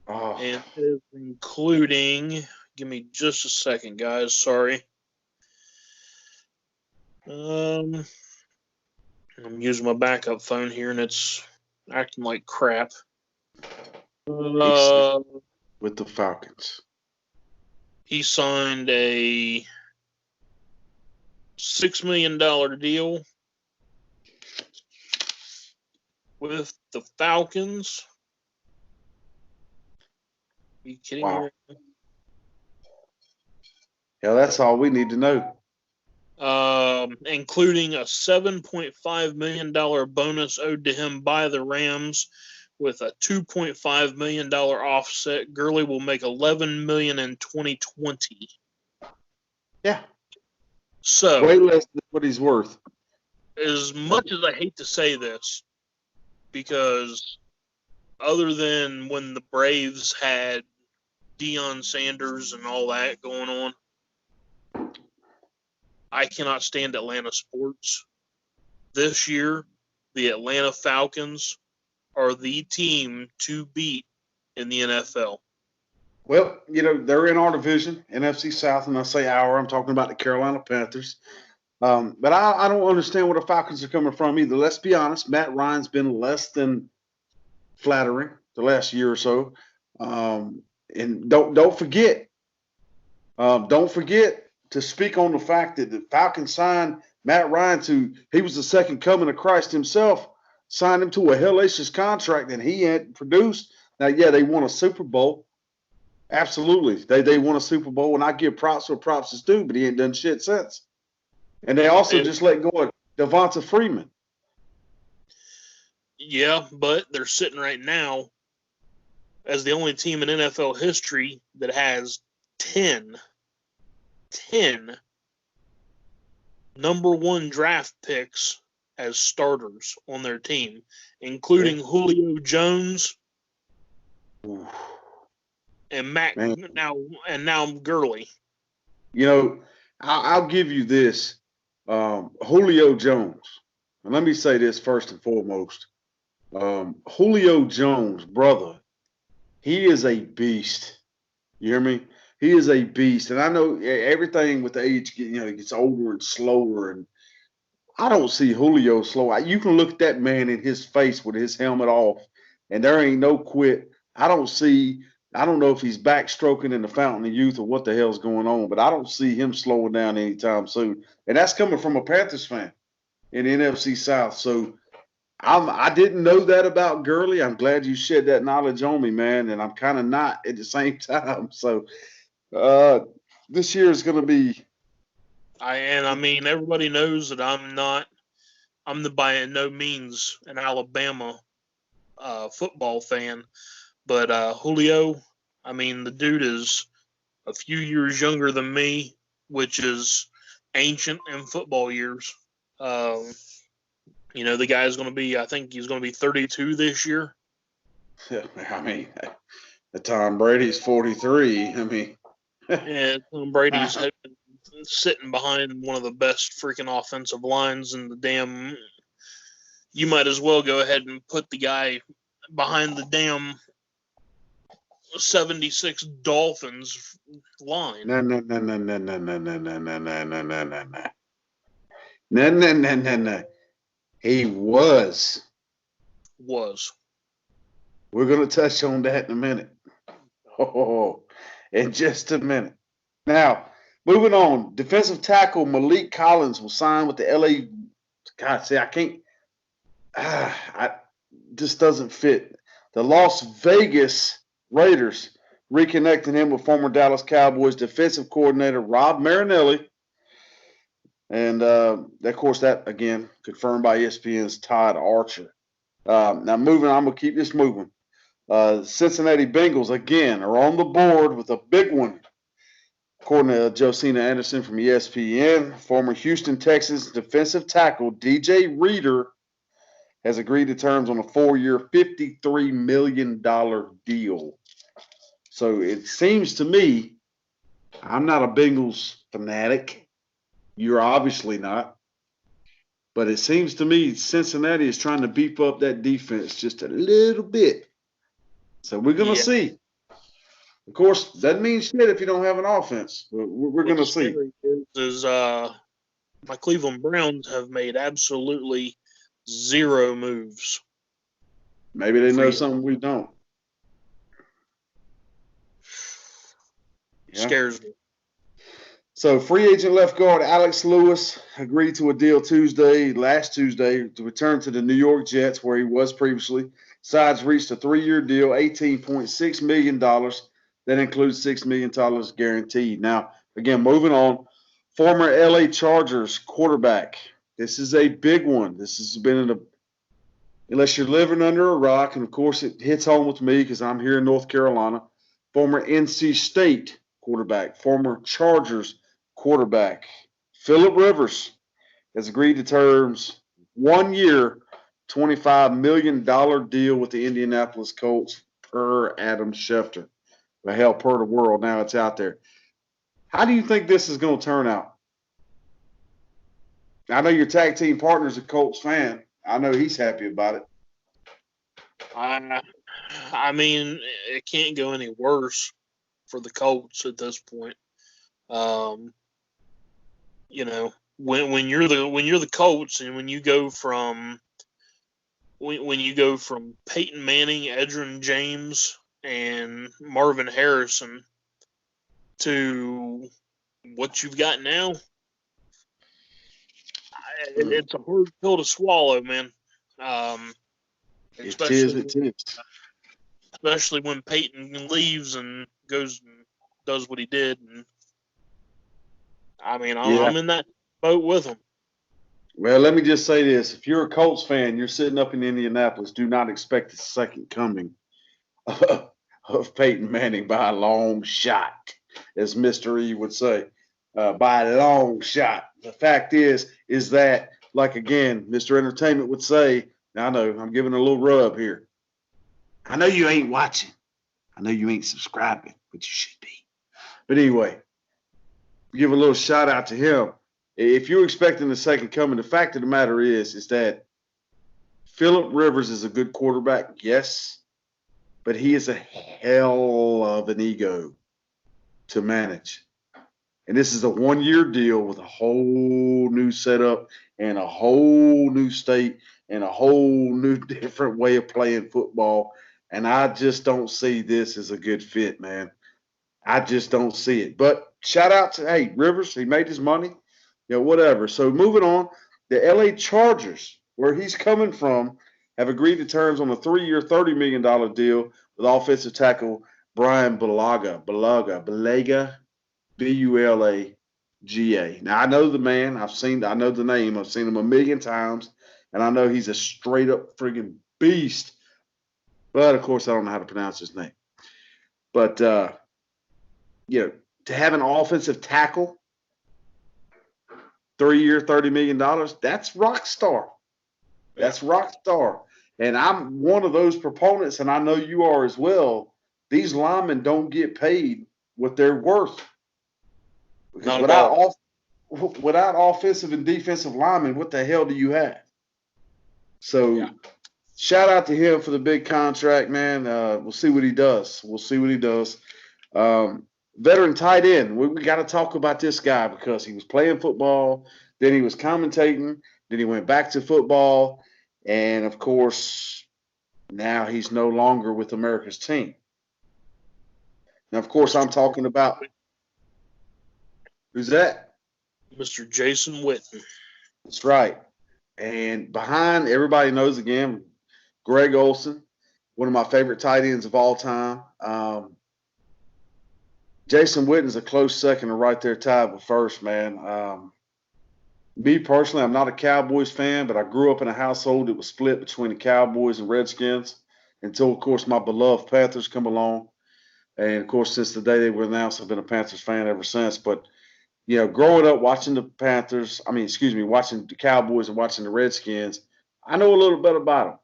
D: Oh.
B: And is including, give me just a second, guys. Sorry. I'm using my backup phone here, and it's acting like crap.
D: With the Falcons.
B: He signed a $6 million deal with the Falcons. Are you kidding me?
D: Yeah, that's all we need to know.
B: Including a $7.5 million bonus owed to him by the Rams, with a $2.5 million offset. Gurley will make $11 million in 2020.
D: Yeah.
B: So
D: way less than what he's worth.
B: As much as I hate to say this, because other than when the Braves had Deion Sanders and all that going on, I cannot stand Atlanta sports. This year, the Atlanta Falcons are the team to beat in the NFL.
D: Well, they're in our division, NFC South, and I say our, I'm talking about the Carolina Panthers. But I don't understand where the Falcons are coming from either. Let's be honest, Matt Ryan's been less than flattering the last year or so. And don't forget to speak on the fact that the Falcons signed Matt Ryan he was the second coming of Christ himself, signed him to a hellacious contract that he hadn't produced. Now, yeah, they won a Super Bowl. Absolutely. They won a Super Bowl, and I give props where props is due, but he ain't done shit since. And they also just let go of Devonta Freeman.
B: Yeah, but they're sitting right now as the only team in NFL history that has 10 number one draft picks as starters on their team, including Julio Jones and now Gurley.
D: I'll give you this. Julio Jones. And let me say this first and foremost. Julio Jones, brother, he is a beast. You hear me? He is a beast. And I know everything with the age, it gets older and slower. And I don't see Julio slow. You can look at that man in his face with his helmet off, and there ain't no quit. I don't know if he's backstroking in the fountain of youth or what the hell's going on, but I don't see him slowing down anytime soon. And that's coming from a Panthers fan in the NFC South. So I didn't know that about Gurley. I'm glad you shed that knowledge on me, man. And I'm kind of not at the same time. So this year is going to be.
B: Everybody knows that I'm by no means an Alabama football fan. But Julio, the dude is a few years younger than me, which is ancient in football years. The guy's going to be, I think he's going to be 32 this year.
D: Yeah, the Tom Brady's 43.
B: Yeah, Tom Brady's sitting behind one of the best freaking offensive lines in the damn. You might as well go ahead and put the guy behind the damn 76 Dolphins line.
D: No. He was. We're going to touch on that in a minute. In just a minute. Now, moving on. Defensive tackle Malik Collins will sign with the LA. God, see, I can't. This doesn't fit. The Las Vegas Raiders reconnecting him with former Dallas Cowboys defensive coordinator Rob Marinelli. And, of course, that, again, confirmed by ESPN's Todd Archer. Now, moving on, I'm going to keep this moving. Cincinnati Bengals, again, are on the board with a big one. According to Josina Anderson from ESPN, former Houston Texans defensive tackle DJ Reader has agreed to terms on a 4-year, $53 million deal. So it seems to me, I'm not a Bengals fanatic. You're obviously not. But it seems to me Cincinnati is trying to beef up that defense just a little bit. So we're going to see. Of course, doesn't mean shit if you don't have an offense. But we're going to see.
B: My Cleveland Browns have made absolutely zero moves.
D: Maybe they know something we don't.
B: Scares me.
D: So free agent left guard Alex Lewis agreed to a deal last Tuesday, to return to the New York Jets, where he was previously. Sides reached a 3-year deal, $18.6 million. That includes $6 million guaranteed. Now, again, moving on, former LA Chargers quarterback. This is a big one. This has been unless you're living under a rock, and of course it hits home with me because I'm here in North Carolina. Former NC State quarterback, former Chargers quarterback, Phillip Rivers has agreed to terms 1 year, $25 million deal with the Indianapolis Colts per Adam Schefter. Well, hell, per the world. Now it's out there. How do you think this is going to turn out? I know your tag team partner's a Colts fan. I know he's happy about it.
B: I mean, it can't go any worse for the Colts at this point. You know, when you're the Colts and when you go from Peyton Manning, Edgerrin James, and Marvin Harrison to what you've got now, it's a hard pill to swallow, man. Especially when Peyton leaves and goes and does what he did. And I mean, I'm in that boat with him.
D: Well, let me just say this. If you're a Colts fan, you're sitting up in Indianapolis, do not expect the second coming of Peyton Manning by a long shot, as Mr. E would say, by a long shot. The fact is that, like, again, Mr. Entertainment would say, I know I'm giving a little rub here. I know you ain't watching. I know you ain't subscribing, but you should be. But anyway, give a little shout out to him. If you're expecting the second coming, the fact of the matter is that Phillip Rivers is a good quarterback, yes, but he is a hell of an ego to manage. And this is a one-year deal with a whole new setup and a whole new state and a whole new different way of playing football. And I just don't see this as a good fit, man. I just don't see it. But shout out to, hey, Rivers, he made his money. You know, whatever. So moving on, the LA Chargers, where he's coming from, have agreed to terms on a 3-year, $30 million deal with offensive tackle Brian Bulaga, Bulaga. Now, I know the man. I know the name. I've seen him a million times, and I know he's a straight-up friggin' beast. But, of course, I don't know how to pronounce his name. But, you know, to have an offensive tackle, 3-year, $30 million, that's rock star. That's rock star. And I'm one of those proponents, and I know you are as well. These linemen don't get paid what they're worth. Because without offensive and defensive linemen, what the hell do you have? So shout out to him for the big contract, man. We'll see what he does. Veteran tight end. We got to talk about this guy because he was playing football, then he was commentating, then he went back to football, and, of course, now he's no longer with America's team. Now, of course, I'm talking about – who's that?
B: Mr. Jason Witten.
D: That's right. And behind, everybody knows, again, Greg Olsen, one of my favorite tight ends of all time. Jason Witten's a close second and right there tied with first, man. Me personally, I'm not a Cowboys fan, but I grew up in a household that was split between the Cowboys and Redskins until, of course, my beloved Panthers come along. And, of course, since the day they were announced, I've been a Panthers fan ever since. But, you know, growing up watching watching the Cowboys and watching the Redskins, I know a little bit about them.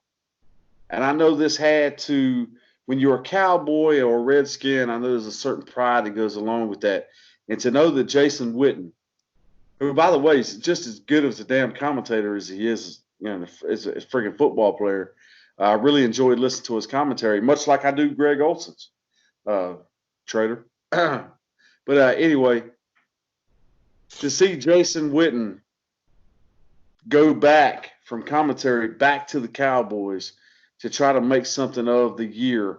D: And I know this had to – when you're a Cowboy or a Redskin, I know there's a certain pride that goes along with that. And to know that Jason Witten, who, by the way, is just as good as a damn commentator as he is, you know, as a freaking football player, I really enjoyed listening to his commentary, much like I do Greg Olsen's, Trader. But anyway, to see Jason Witten go back from commentary back to the Cowboys to try to make something of the year.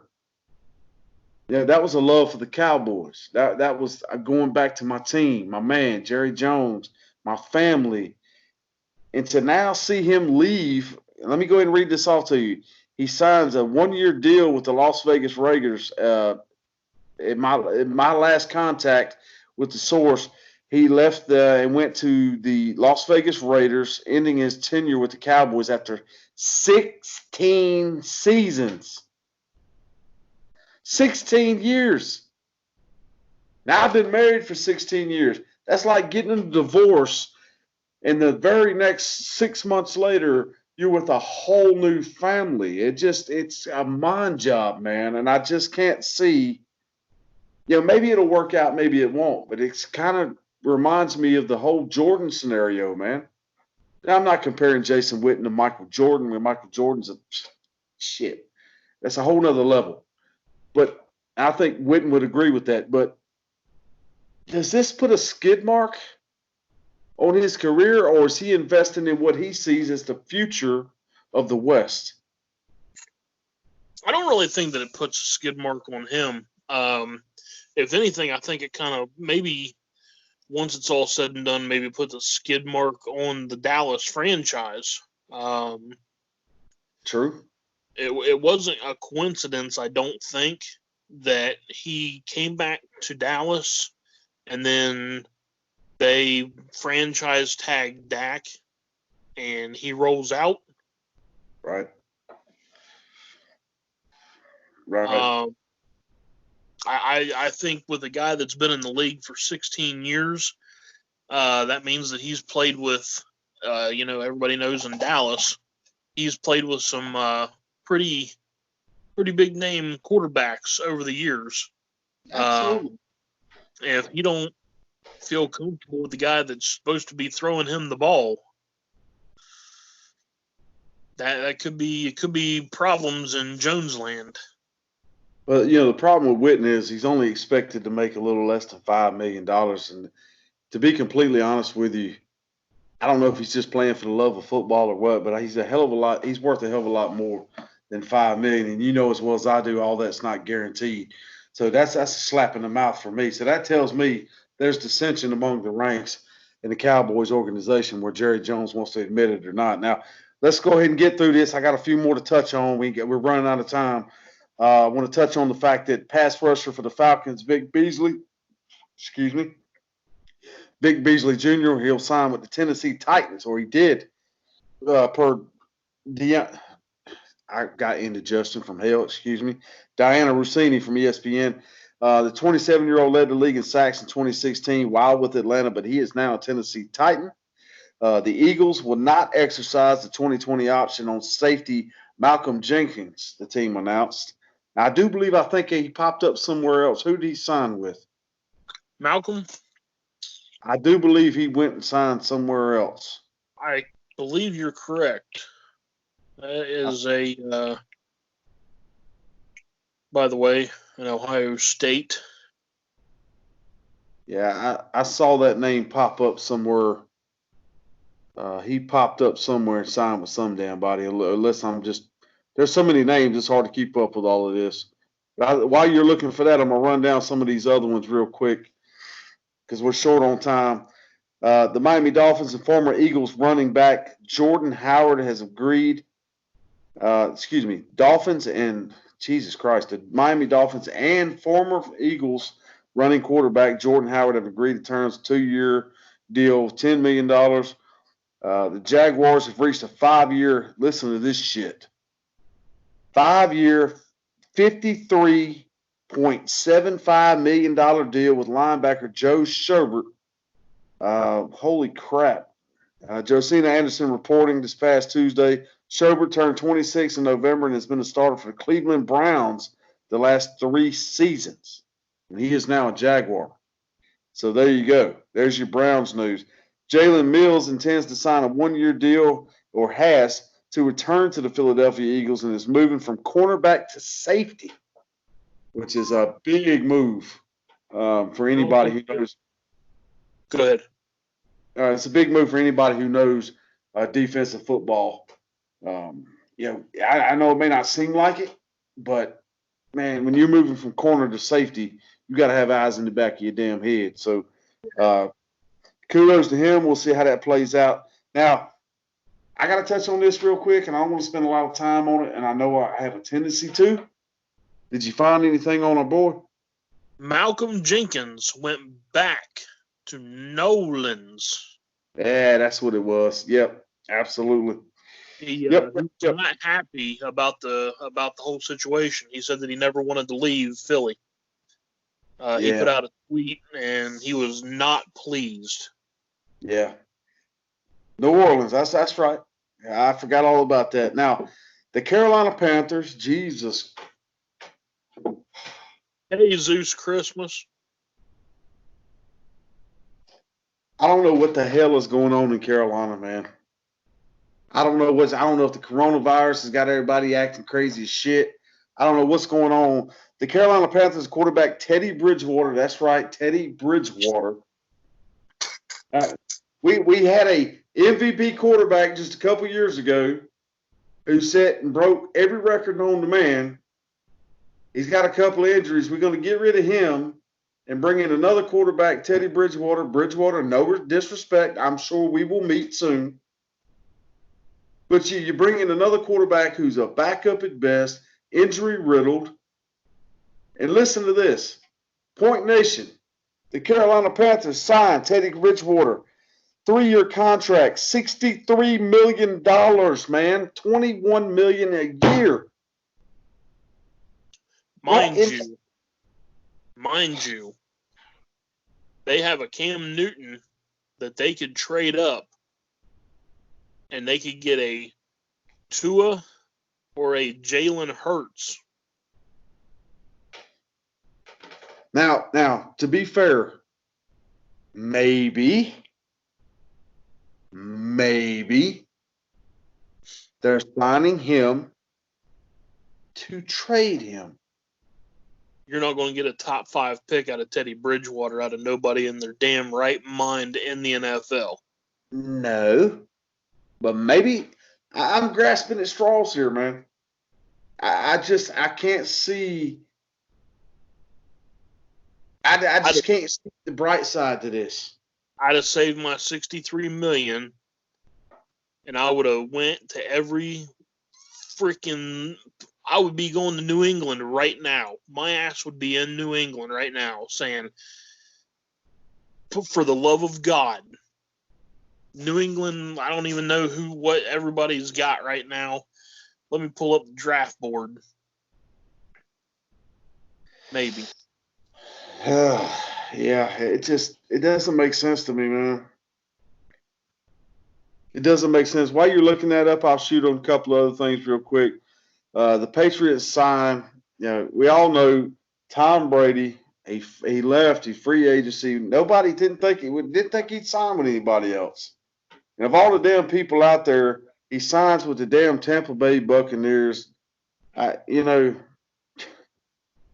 D: Yeah, that was a love for the Cowboys. That was going back to my team, my man, Jerry Jones, my family. And to now see him leave, let me go ahead and read this off to you. He signs a 1-year deal with the Las Vegas Raiders. In my last contact with the source, he left and went to the Las Vegas Raiders, ending his tenure with the Cowboys after 16 seasons. 16 years. Now, I've been married for 16 years. That's like getting a divorce, and the very next 6 months later, you're with a whole new family. It's a mind job, man. And I just can't see, maybe it'll work out, maybe it won't, but it's kind of reminds me of the whole Jordan scenario, man. Now, I'm not comparing Jason Witten to Michael Jordan, when Michael Jordan's shit. That's a whole nother level. But I think Witten would agree with that. But does this put a skid mark on his career, or is he investing in what he sees as the future of the West?
B: I don't really think that it puts a skid mark on him. If anything, I think it kind of maybe, once it's all said and done, maybe puts a skid mark on the Dallas franchise.
D: True.
B: It wasn't a coincidence, I don't think, that he came back to Dallas and then they franchise tag Dak and he rolls out.
D: Right.
B: I think with a guy that's been in the league for 16 years, that means that he's played with, everybody knows in Dallas, he's played with some pretty big name quarterbacks over the years.
D: Absolutely.
B: If you don't feel comfortable with the guy that's supposed to be throwing him the ball, that could be problems in Jones land.
D: But the problem with Witten is he's only expected to make a little less than $5 million. And to be completely honest with you, I don't know if he's just playing for the love of football or what, but he's worth a hell of a lot more than $5 million. And you know as well as I do, all that's not guaranteed. So that's a slap in the mouth for me. So that tells me there's dissension among the ranks in the Cowboys organization, where Jerry Jones wants to admit it or not. Now, let's go ahead and get through this. I got a few more to touch on. We're running out of time. I want to touch on the fact that pass rusher for the Falcons, Vic Beasley Jr., he'll sign with the Tennessee Titans, or he did, I got indigestion from hell, Diana Rossini from ESPN. The 27-year-old led the league in sacks in 2016 while with Atlanta, but he is now a Tennessee Titan. The Eagles will not exercise the 2020 option on safety Malcolm Jenkins, the team announced. Now, I think he popped up somewhere else. Who did he sign with?
B: Malcolm?
D: I do believe he went and signed somewhere else.
B: I believe you're correct. That is by the way, an Ohio State.
D: Yeah, I saw that name pop up somewhere. He popped up somewhere and signed with some damn body. Unless there's so many names, it's hard to keep up with all of this. But while you're looking for that, I'm going to run down some of these other ones real quick because we're short on time. The Miami Dolphins and former Eagles running back Jordan Howard has agreed. Dolphins and Jesus Christ, the Miami Dolphins and former Eagles running quarterback Jordan Howard have agreed to terms, 2-year deal, $10 million. The Jaguars have reached a 5-year, listen to this shit, 5-year, $53.75 million deal with linebacker Joe Schobert. Holy crap. Josina Anderson reporting this past Tuesday, Schobert turned 26 in November and has been a starter for the Cleveland Browns the last 3 seasons. And he is now a Jaguar. So there you go. There's your Browns news. Jalen Mills intends to sign a 1-year deal, or has, to return to the Philadelphia Eagles and is moving from cornerback to safety, which is a big move for anybody who knows.
B: Go ahead.
D: It's a big move for anybody who knows defensive football. I know it may not seem like it, but, man, when you're moving from corner to safety, you got to have eyes in the back of your damn head. So kudos to him. We'll see how that plays out. Now, I got to touch on this real quick, and I don't want to spend a lot of time on it, and I know I have a tendency to. Did you find anything on our board?
B: Malcolm Jenkins went back to Nolan's.
D: Yeah, that's what it was. Yep, absolutely.
B: He was not happy about the whole situation. He said that he never wanted to leave Philly. He put out a tweet, and he was not pleased.
D: Yeah. New Orleans, that's right. I forgot all about that. Now, the Carolina Panthers, Jesus.
B: Hey, Zeus Christmas.
D: I don't know what the hell is going on in Carolina, man. I don't know if the coronavirus has got everybody acting crazy as shit. I don't know what's going on. The Carolina Panthers quarterback Teddy Bridgewater, that's right, Teddy Bridgewater. We had a MVP quarterback just a couple years ago who set and broke every record known to man. He's got a couple of injuries. We're going to get rid of him and bring in another quarterback, Teddy Bridgewater. Bridgewater, no disrespect. I'm sure we will meet soon. But you bring in another quarterback who's a backup at best, injury riddled. And listen to this. Point Nation, the Carolina Panthers signed Teddy Bridgewater. 3-year contract, $63 million, man. $21 million a year.
B: Mind you, they have a Cam Newton that they could trade up and they could get a Tua or a Jalen Hurts.
D: Now, to be fair, maybe they're signing him to trade him.
B: You're not going to get a top 5 pick out of Teddy Bridgewater out of nobody in their damn right mind in the NFL.
D: No, but maybe I'm grasping at straws here, man. I can't see. I just can't see the bright side to this.
B: I'd have saved my $63 million, and I would have went to every freaking. I would be going to New England right now. My ass would be in New England right now, saying, "For the love of God, New England. I don't even know what everybody's got right now. Let me pull up the draft board. Maybe."
D: Yeah, it doesn't make sense to me, man. It doesn't make sense. While you're looking that up, I'll shoot on a couple of other things real quick. The Patriots signed, we all know Tom Brady. He left. He free agency. Nobody didn't think he'd sign with anybody else. And of all the damn people out there, he signs with the damn Tampa Bay Buccaneers. I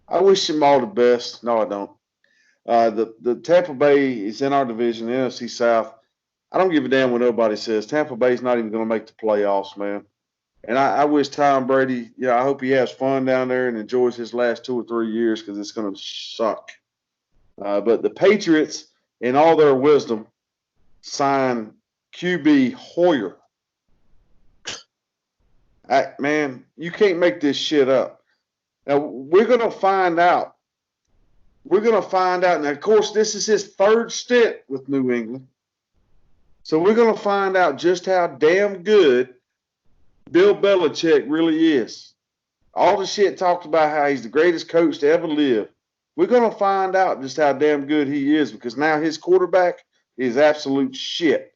D: wish him all the best. No, I don't. The Tampa Bay is in our division, the NFC South. I don't give a damn what nobody says. Tampa Bay's not even going to make the playoffs, man. And I wish Tom Brady, I hope he has fun down there and enjoys his last 2 or 3 years because it's going to suck. But the Patriots, in all their wisdom, signed QB Hoyer. Man, you can't make this shit up. Now, we're going to find out. And, of course, this is his 3rd stint with New England. So we're going to find out just how damn good Bill Belichick really is. All the shit talked about how he's the greatest coach to ever live. We're going to find out just how damn good he is because now his quarterback is absolute shit.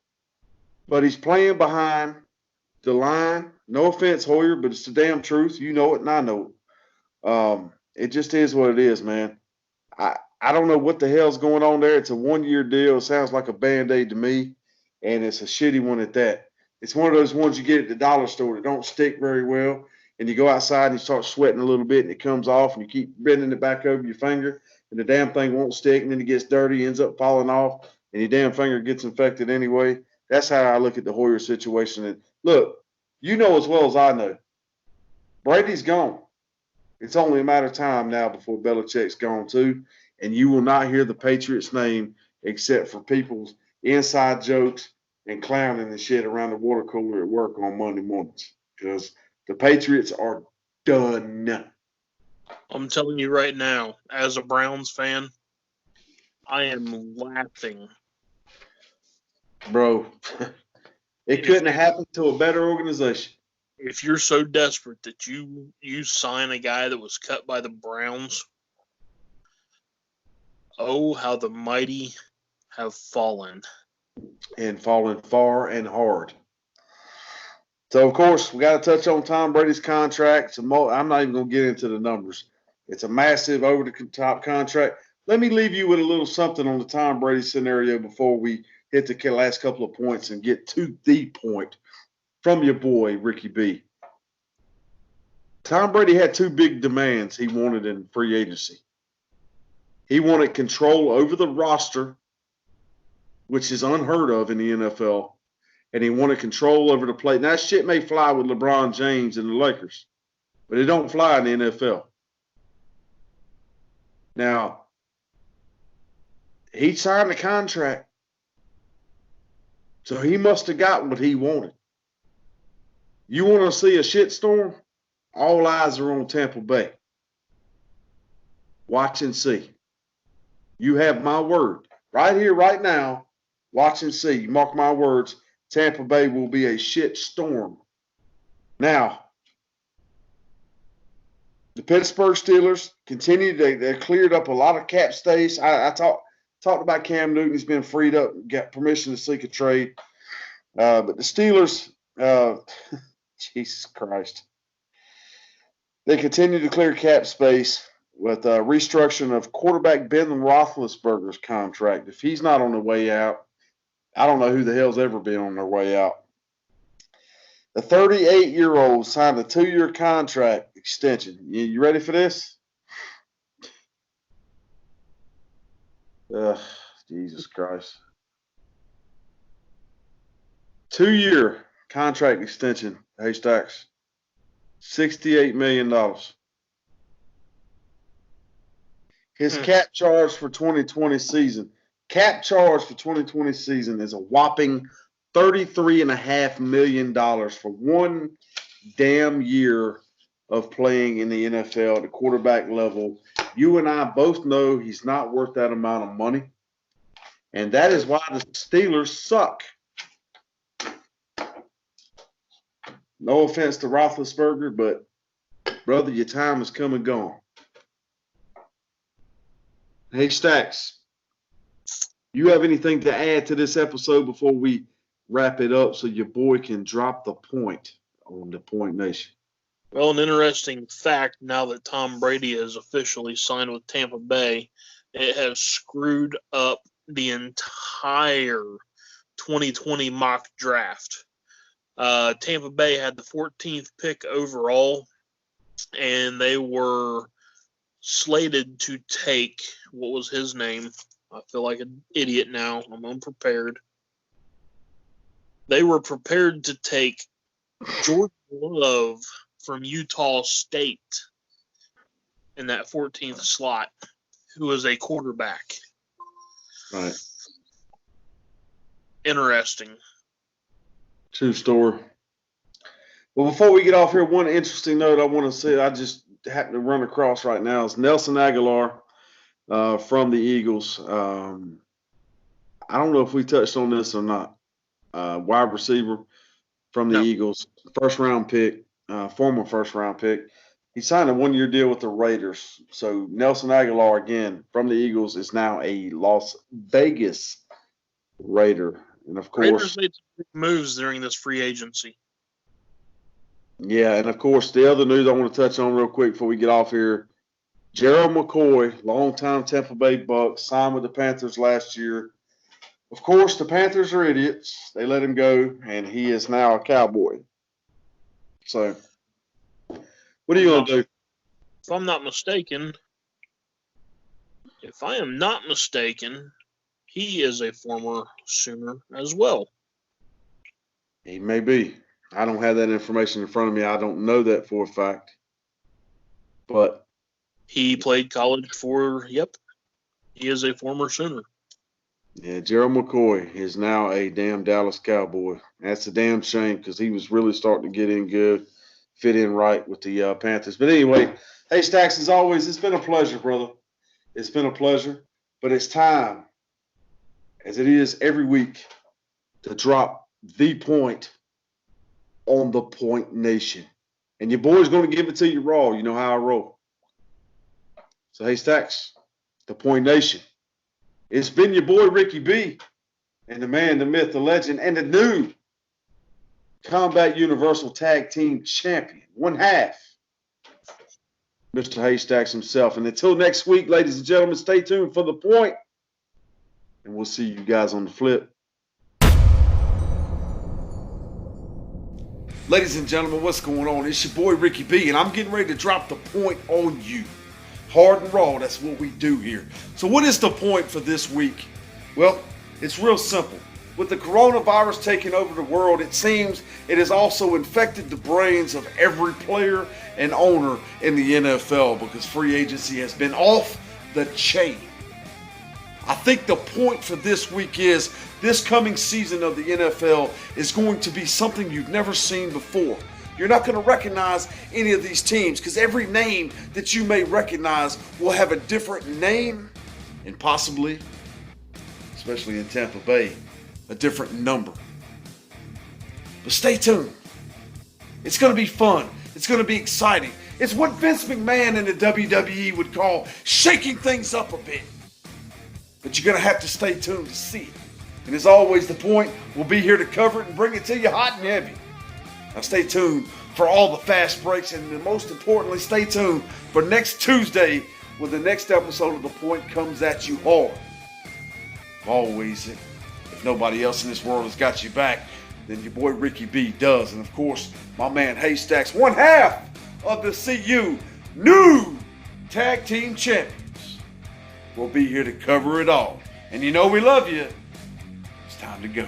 D: But he's playing behind the line. No offense, Hoyer, but it's the damn truth. You know it and I know it. It just is what it is, man. I don't know what the hell's going on there. It's a 1-year deal. It sounds like a Band-Aid to me, and it's a shitty one at that. It's one of those ones you get at the dollar store that don't stick very well, and you go outside and you start sweating a little bit, and it comes off, and you keep bending it back over your finger, and the damn thing won't stick, and then it gets dirty, ends up falling off, and your damn finger gets infected anyway. That's how I look at the Hoyer situation. And look, you know as well as I know, Brady's gone. It's only a matter of time now before Belichick's gone too, and you will not hear the Patriots' name except for people's inside jokes and clowning and shit around the water cooler at work on Monday mornings because the Patriots are done.
B: I'm telling you right now, as a Browns fan, I am laughing.
D: Bro, it couldn't have happened to a better organization.
B: If you're so desperate that you sign a guy that was cut by the Browns, oh, how the mighty have fallen.
D: And fallen far and hard. So, of course, we got to touch on Tom Brady's contract. I'm not even going to get into the numbers. It's a massive over-the-top contract. Let me leave you with a little something on the Tom Brady scenario before we hit the last couple of points and get to the point from your boy, Ricky B. Tom Brady had two big demands he wanted in free agency. He wanted control over the roster, which is unheard of in the NFL, and he wanted control over the play. Now, that shit may fly with LeBron James and the Lakers, but it don't fly in the NFL. Now, he signed the contract, so he must have got what he wanted. You want to see a shitstorm? All eyes are on Tampa Bay. Watch and see. You have my word. Right here, right now, watch and see. Mark my words, Tampa Bay will be a shit storm. Now, the Pittsburgh Steelers continue. They cleared up a lot of cap space. I talked about Cam Newton. He's been freed up, got permission to seek a trade. But the Steelers, Jesus Christ, they continue to clear cap space with restructuring of quarterback Ben Roethlisberger's contract. If he's not on the way out, I don't know who the hell's ever been on their way out. The 38-year-old signed a 2-year contract extension. You ready for this? Jesus Christ. 2-year contract extension, Haystacks. $68 million. His cap charge for 2020 season. Cap charge for 2020 season is a whopping $33.5 million for one damn year of playing in the NFL at the quarterback level. You and I both know he's not worth that amount of money. And that is why the Steelers suck. No offense to Roethlisberger, but, brother, your time has come and gone. Hey, Stacks, you have anything to add to this episode before we wrap it up so your boy can drop the point on the Point Nation?
B: Well, an interesting fact now that Tom Brady has officially signed with Tampa Bay, it has screwed up the entire 2020 mock draft. Tampa Bay had the 14th pick overall, and they were slated to take, what was his name? I feel like an idiot now. I'm unprepared. They were prepared to take Jordan Love from Utah State in that 14th slot, who was a quarterback.
D: Right.
B: Interesting.
D: True story. Well, before we get off here, one interesting note I want to say, I just happened to run across right now, is Nelson Aguilar from the Eagles. I don't know if we touched on this or not. Wide receiver from the Eagles, first-round pick, former first-round pick. He signed a 1-year deal with the Raiders. So Nelson Aguilar, again, from the Eagles, is now a Las Vegas Raider. And, of course,
B: Raiders made some big moves during this free agency.
D: Yeah, and, of course, the other news I want to touch on real quick before we get off here, Gerald McCoy, longtime Tampa Bay Buck, signed with the Panthers last year. Of course, the Panthers are idiots. They let him go, and he is now a Cowboy. So, what are you going to do?
B: If I'm not mistaken, he is a former Sooner as well.
D: He may be. I don't have that information in front of me. I don't know that for a fact. But
B: he played college for, he is a former Sooner.
D: Yeah, Gerald McCoy is now a damn Dallas Cowboy. That's a damn shame because he was really starting to get in good, fit in right with the Panthers. But anyway, hey, Stacks, as always, it's been a pleasure, brother. It's been a pleasure. But it's time, as it is every week, to drop the point on the Point Nation. And your boy's going to give it to you raw. You know how I roll. So, hey, Stacks, the Point Nation. It's been your boy, Ricky B, and the man, the myth, the legend, and the new Combat Universal Tag Team Champion, one half, Mr. Haystacks himself. And until next week, ladies and gentlemen, stay tuned for The Point, and we'll see you guys on the flip. Ladies and gentlemen, what's going on? It's your boy Ricky B, and I'm getting ready to drop the point on you. Hard and raw, that's what we do here. So what is the point for this week? Well, it's real simple. With the coronavirus taking over the world, it seems it has also infected the brains of every player and owner in the NFL because free agency has been off the chain. I think the point for this week is this coming season of the NFL is going to be something you've never seen before. You're not going to recognize any of these teams because every name that you may recognize will have a different name and possibly, especially in Tampa Bay, a different number. But stay tuned. It's going to be fun. It's going to be exciting. It's what Vince McMahon and the WWE would call shaking things up a bit. But you're going to have to stay tuned to see it. And as always, The Point will be here to cover it and bring it to you hot and heavy. Now stay tuned for all the fast breaks, and most importantly, stay tuned for next Tuesday when the next episode of The Point comes at you hard. Always, if nobody else in this world has got you back, then your boy Ricky B does. And of course, my man Haystacks, one half of the CU new Tag Team Champions, will be here to cover it all. And you know we love you. It's time to go.